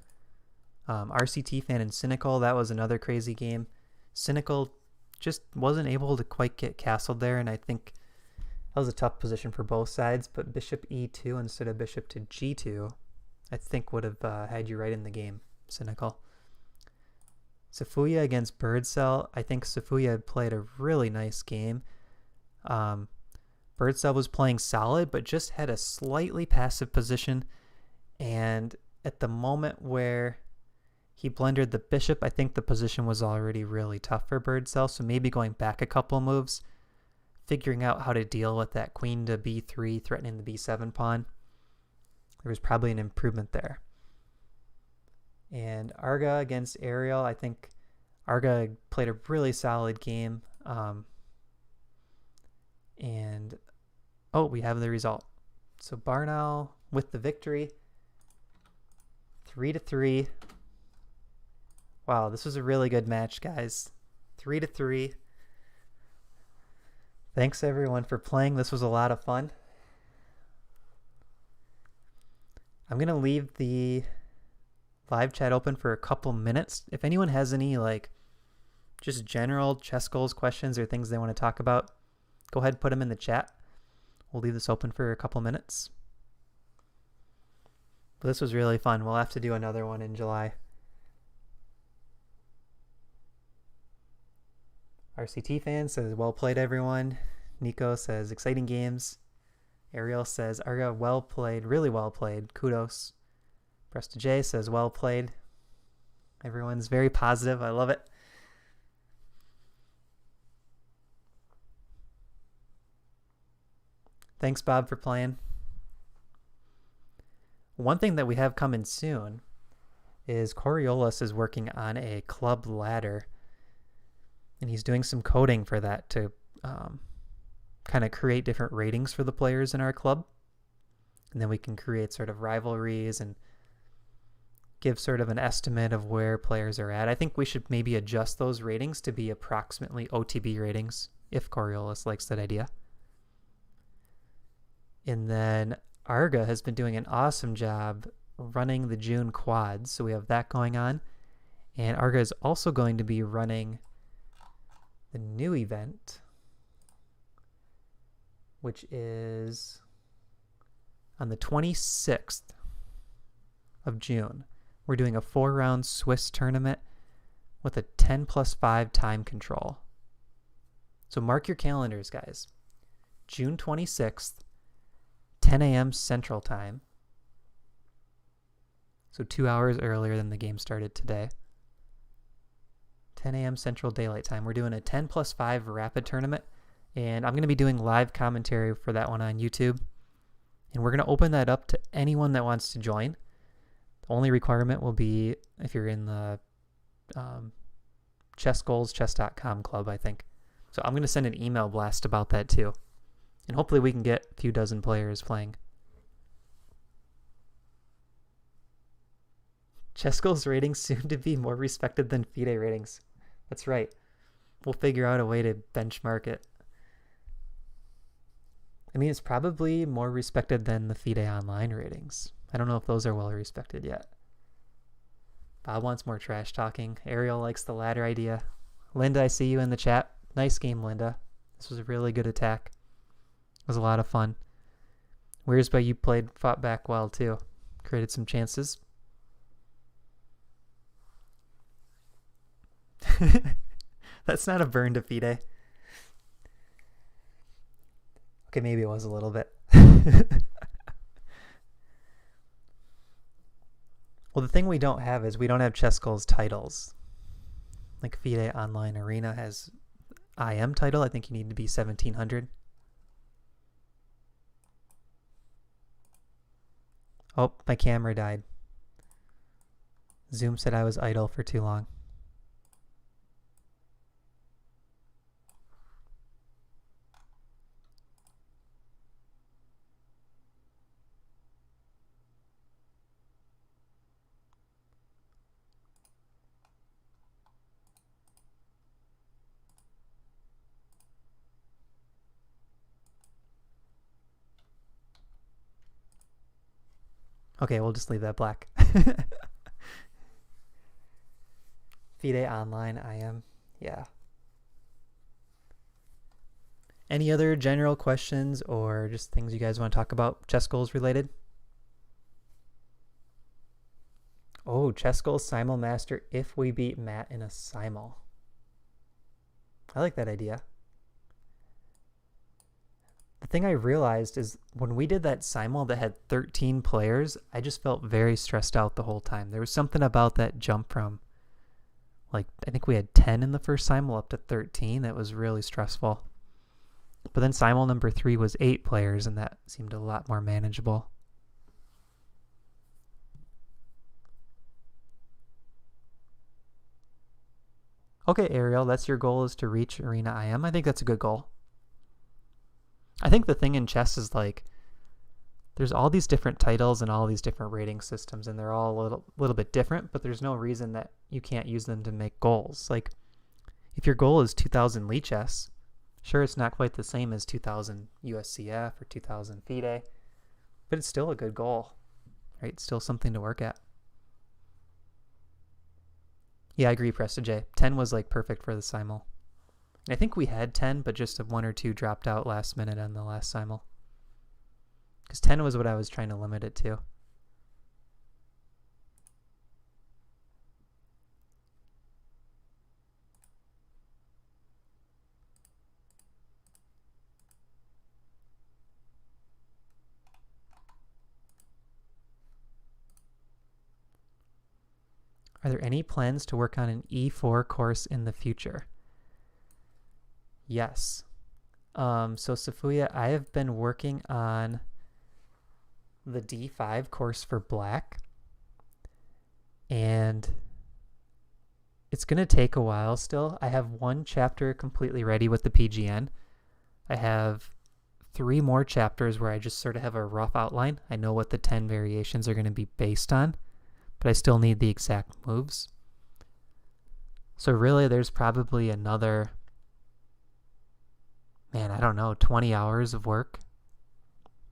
RCT fan and Cynical, that was another crazy game. Cynical just wasn't able to quite get castled there, and I think that was a tough position for both sides, but bishop e2 instead of bishop to g2, I think would have had you right in the game, Cynical. Safuya against Birdcell, I think Safuya played a really nice game. Birdcell was playing solid, but just had a slightly passive position, and at the moment where he blundered the bishop, I think the position was already really tough for Birdcell, so maybe going back a couple moves, figuring out how to deal with that queen to b3 threatening the b7 pawn. There was probably an improvement there. And Arga against Ariel, I think Arga played a really solid game. And we have the result. So Barnell with the victory, 3-3. Wow, this was a really good match, guys. 3-3. Thanks everyone for playing. This was a lot of fun. I'm going to leave the live chat open for a couple minutes. If anyone has any just general chess goals questions or things they want to talk about, go ahead and put them in the chat. We'll leave this open for a couple minutes. But this was really fun. We'll have to do another one in July. RCT fan says, well played, everyone. Nico says, exciting games. Ariel says, Arga, well played, really well played. Kudos. Presta J says, well played. Everyone's very positive. I love it. Thanks, Bob, for playing. One thing that we have coming soon is Coriolis is working on a club ladder, and he's doing some coding for that to kind of create different ratings for the players in our club. And then we can create sort of rivalries and give sort of an estimate of where players are at. I think we should maybe adjust those ratings to be approximately OTB ratings, if Coriolis likes that idea. And then Arga has been doing an awesome job running the June quads, so we have that going on. And Arga is also going to be running the new event, which is on the 26th of June. We're doing a 4-round Swiss tournament with a 10+5 time control. So mark your calendars, guys. June 26th, 10 a.m. Central Time. So 2 hours earlier than the game started today. 10 a.m. Central Daylight Time. We're doing a 10+5 rapid tournament, and I'm going to be doing live commentary for that one on YouTube. And we're going to open that up to anyone that wants to join. The only requirement will be if you're in the ChessGoals, chess.com club, I think. So I'm going to send an email blast about that too. And hopefully we can get a few dozen players playing. ChessGoals ratings soon to be more respected than FIDE ratings. That's right. We'll figure out a way to benchmark it. I mean, it's probably more respected than the FIDE online ratings. I don't know if those are well respected yet. Bob wants more trash talking. Ariel likes the ladder idea. Linda, I see you in the chat. Nice game, Linda. This was a really good attack. It was a lot of fun. Where's by you fought back well too. Created some chances. That's not a burn to FIDE. Okay, maybe it was a little bit. Well, the thing we don't have is we don't have ChessGoals titles. Like FIDE Online Arena has IM title. I think you need to be 1700. Oh, my camera died. Zoom said I was idle for too long. Okay, we'll just leave that black. FIDE online, I am. Yeah. Any other general questions or just things you guys want to talk about ChessGoals related? Oh, ChessGoals Simul Master if we beat Matt in a Simul. I like that idea. The thing I realized is when we did that Simul that had 13 players, I just felt very stressed out the whole time. There was something about that jump from, like, I think we had 10 in the first Simul up to 13 that was really stressful. But then Simul number 3 was 8 players, and that seemed a lot more manageable. Okay, Ariel, that's your goal, is to reach Arena IM. I think that's a good goal. I think the thing in chess is, like, there's all these different titles and all these different rating systems, and they're all a little bit different, but there's no reason that you can't use them to make goals. Like, if your goal is 2000 Lichess, sure, it's not quite the same as 2000 USCF or 2000 FIDE, but it's still a good goal, right? It's still something to work at. Yeah, I agree, Presta J. 10 was, like, perfect for the Simul. I think we had 10, but just 1 or 2 dropped out last minute on the last Simul. Because 10 was what I was trying to limit it to. Are there any plans to work on an E4 course in the future? Yes. So Safuya, I have been working on the D5 course for black, and it's going to take a while still. I have 1 chapter completely ready with the PGN. I have 3 more chapters where I just sort of have a rough outline. I know what the 10 variations are going to be based on, but I still need the exact moves. So really there's probably another, I don't know, 20 hours of work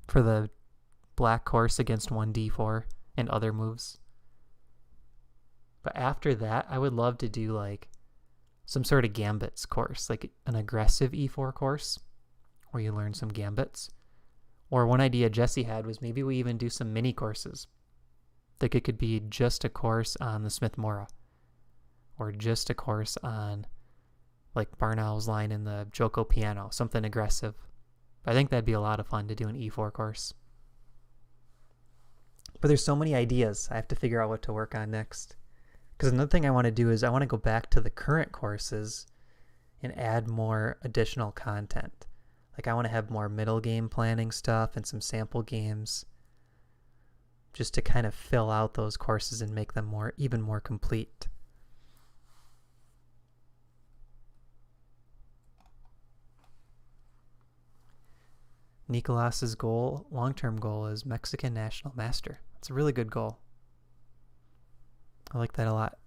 for the black course against 1d4 and other moves. But after that, I would love to do, like, some sort of gambits course, like an aggressive E4 course where you learn some gambits. Or one idea Jesse had was maybe we even do some mini courses. Like, it could be just a course on the Smith-Morra, or just a course on, like, Barnow's line in the Joko piano, something aggressive. I think that'd be a lot of fun to do an E4 course. But there's so many ideas. I have to figure out what to work on next. Because another thing I want to do is I want to go back to the current courses and add more additional content. Like, I want to have more middle game planning stuff and some sample games, just to kind of fill out those courses and make them even more complete. Nicolas's long-term goal is Mexican National Master. That's a really good goal. I like that a lot.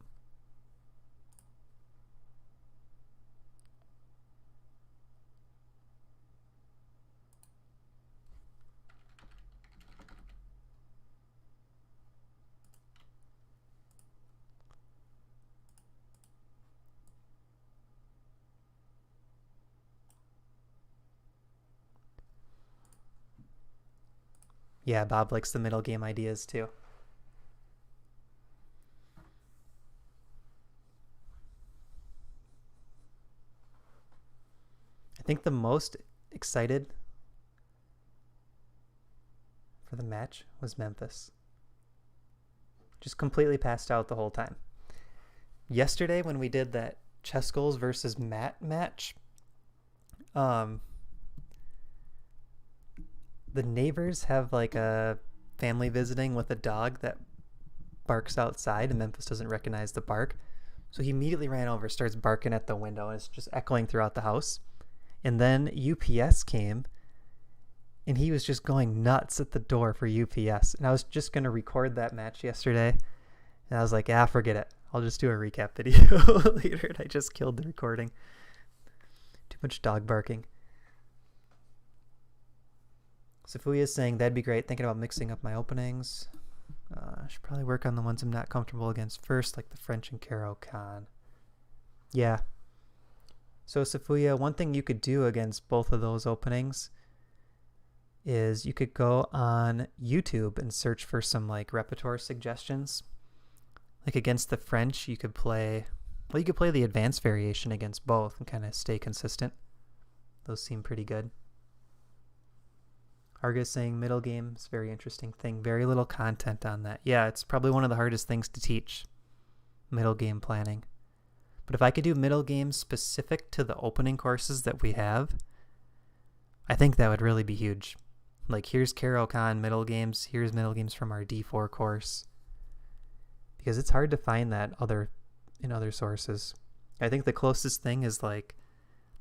Yeah, Bob likes the middle game ideas too. I think the most excited for the match was Memphis. Just completely passed out the whole time. Yesterday when we did that ChessGoals versus Matt match, the neighbors have, like, a family visiting with a dog that barks outside, and Memphis doesn't recognize the bark. So he immediately ran over, starts barking at the window, and it's just echoing throughout the house. And then UPS came, and he was just going nuts at the door for UPS. And I was just going to record that match yesterday, and I was like, forget it. I'll just do a recap video later, and I just killed the recording. Too much dog barking. Safuya is saying, that'd be great. Thinking about mixing up my openings. I should probably work on the ones I'm not comfortable against first, like the French and Caro-Kann. Yeah. So Safuya, one thing you could do against both of those openings is you could go on YouTube and search for some like repertoire suggestions. Like against the French, you could play the advanced variation against both and kind of stay consistent. Those seem pretty good. Argus saying middle game's very interesting thing. Very little content on that. Yeah, it's probably one of the hardest things to teach, middle game planning. But if I could do middle games specific to the opening courses that we have, I think that would really be huge. Like here's Caro-Kann middle games, here's middle games from our D4 course. Because it's hard to find that in other sources. I think the closest thing is like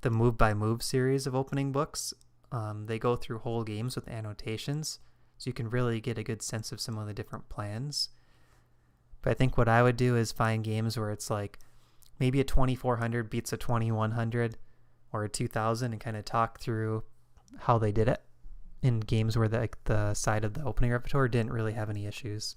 the Move by Move series of opening books. They go through whole games with annotations, so you can really get a good sense of some of the different plans. But I think what I would do is find games where it's like maybe a 2400 beats a 2100 or a 2000 and kind of talk through how they did it in games where the side of the opening repertoire didn't really have any issues.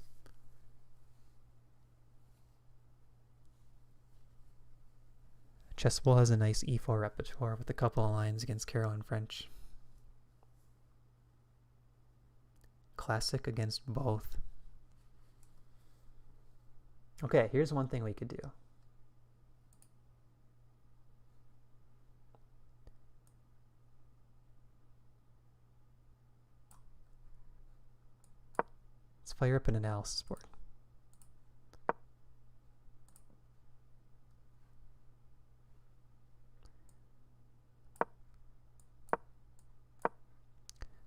ChessGoals has a nice E4 repertoire with a couple of lines against Caro and French. Classic against both. Okay, here's one thing we could do. Let's fire up an analysis board.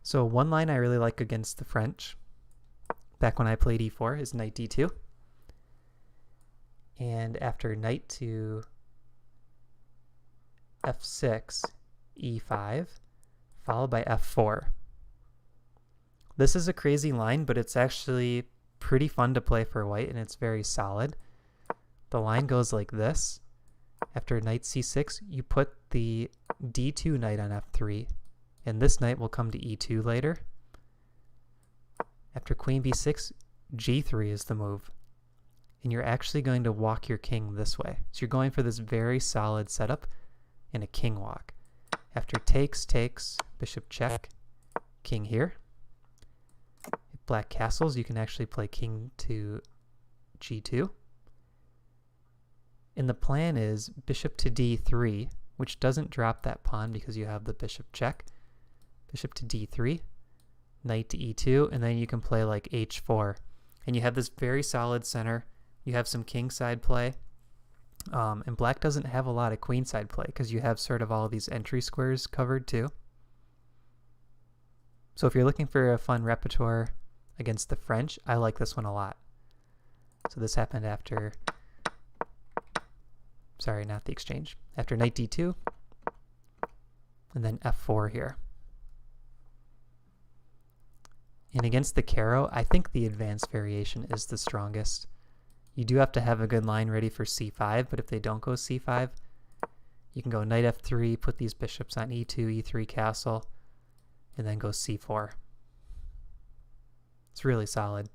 So one line I really like against the French, back when I played e4, is knight d2. And after knight to f6, e5, followed by f4. This is a crazy line, but it's actually pretty fun to play for white, and it's very solid. The line goes like this. After knight c6, you put the d2 knight on f3. And this knight will come to e2 later. After queen b6, g3 is the move. And you're actually going to walk your king this way. So you're going for this very solid setup in a king walk. After takes, bishop check, king here. If black castles, you can actually play king to g2. And the plan is bishop to d3, which doesn't drop that pawn because you have the bishop check. Bishop to d3, knight to e2, and then you can play like h4. And you have this very solid center. You have some kingside play. And black doesn't have a lot of queenside play because you have sort of all of these entry squares covered too. So if you're looking for a fun repertoire against the French, I like this one a lot. So this happened after, sorry, not the exchange. After knight d2, and then f4 here. And against the Caro, I think the advanced variation is the strongest. You do have to have a good line ready for c5, but if they don't go c5, you can go knight f3, put these bishops on e2, e3 castle, and then go c4. It's really solid.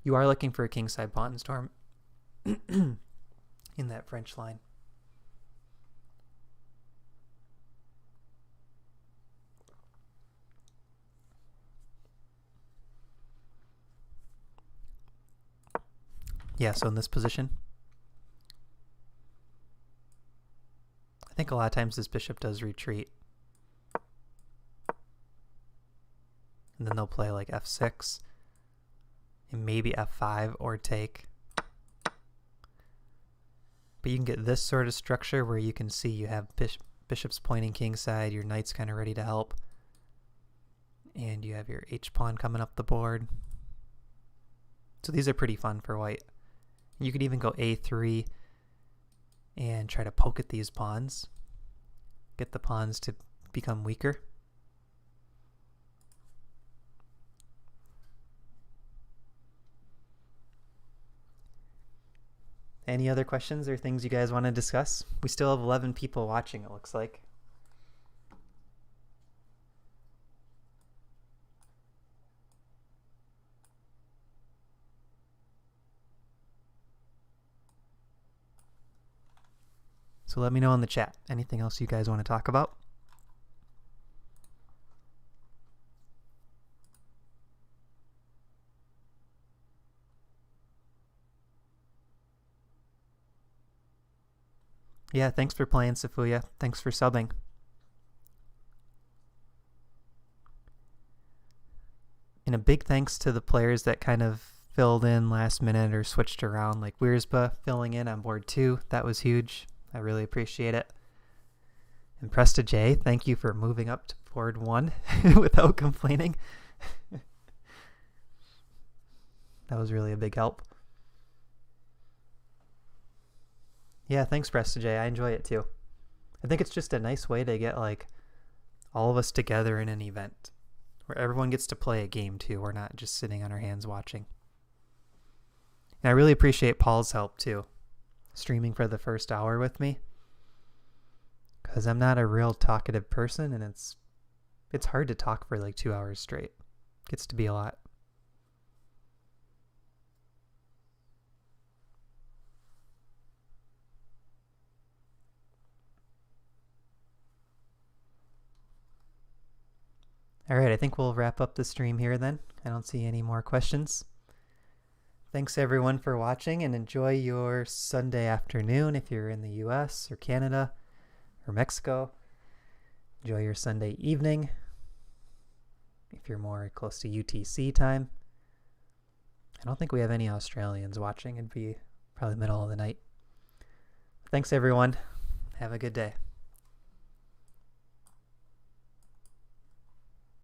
You are looking for a kingside pawn storm in that French line. Yeah, so in this position, I think a lot of times this bishop does retreat. And then they'll play like f6 and maybe f5 or take. But you can get this sort of structure where you can see you have bishops pointing kingside, your knight's kind of ready to help. And you have your h-pawn coming up the board. So these are pretty fun for white. You could even go a3 and try to poke at these pawns. Get the pawns to become weaker. Any other questions or things you guys want to discuss? We still have 11 people watching, it looks like. So let me know in the chat. Anything else you guys want to talk about? Yeah, thanks for playing, Safuya. Thanks for subbing. And a big thanks to the players that kind of filled in last minute or switched around, like Wiersba filling in on board 2. That was huge. I really appreciate it. And Presta J, thank you for moving up to board 1 without complaining. That was really a big help. Yeah, thanks, Presta J. I enjoy it too. I think it's just a nice way to get like all of us together in an event where everyone gets to play a game too. We're not just sitting on our hands watching. And I really appreciate Paul's help too, streaming for the first hour with me, because I'm not a real talkative person, and it's hard to talk for like 2 hours straight. It gets to be a lot. All right, I think we'll wrap up the stream here then. I don't see any more questions. Thanks everyone for watching, and enjoy your Sunday afternoon if you're in the US or Canada or Mexico. Enjoy your Sunday evening if you're more close to UTC time. I don't think we have any Australians watching. It'd be probably middle of the night. Thanks everyone. Have a good day.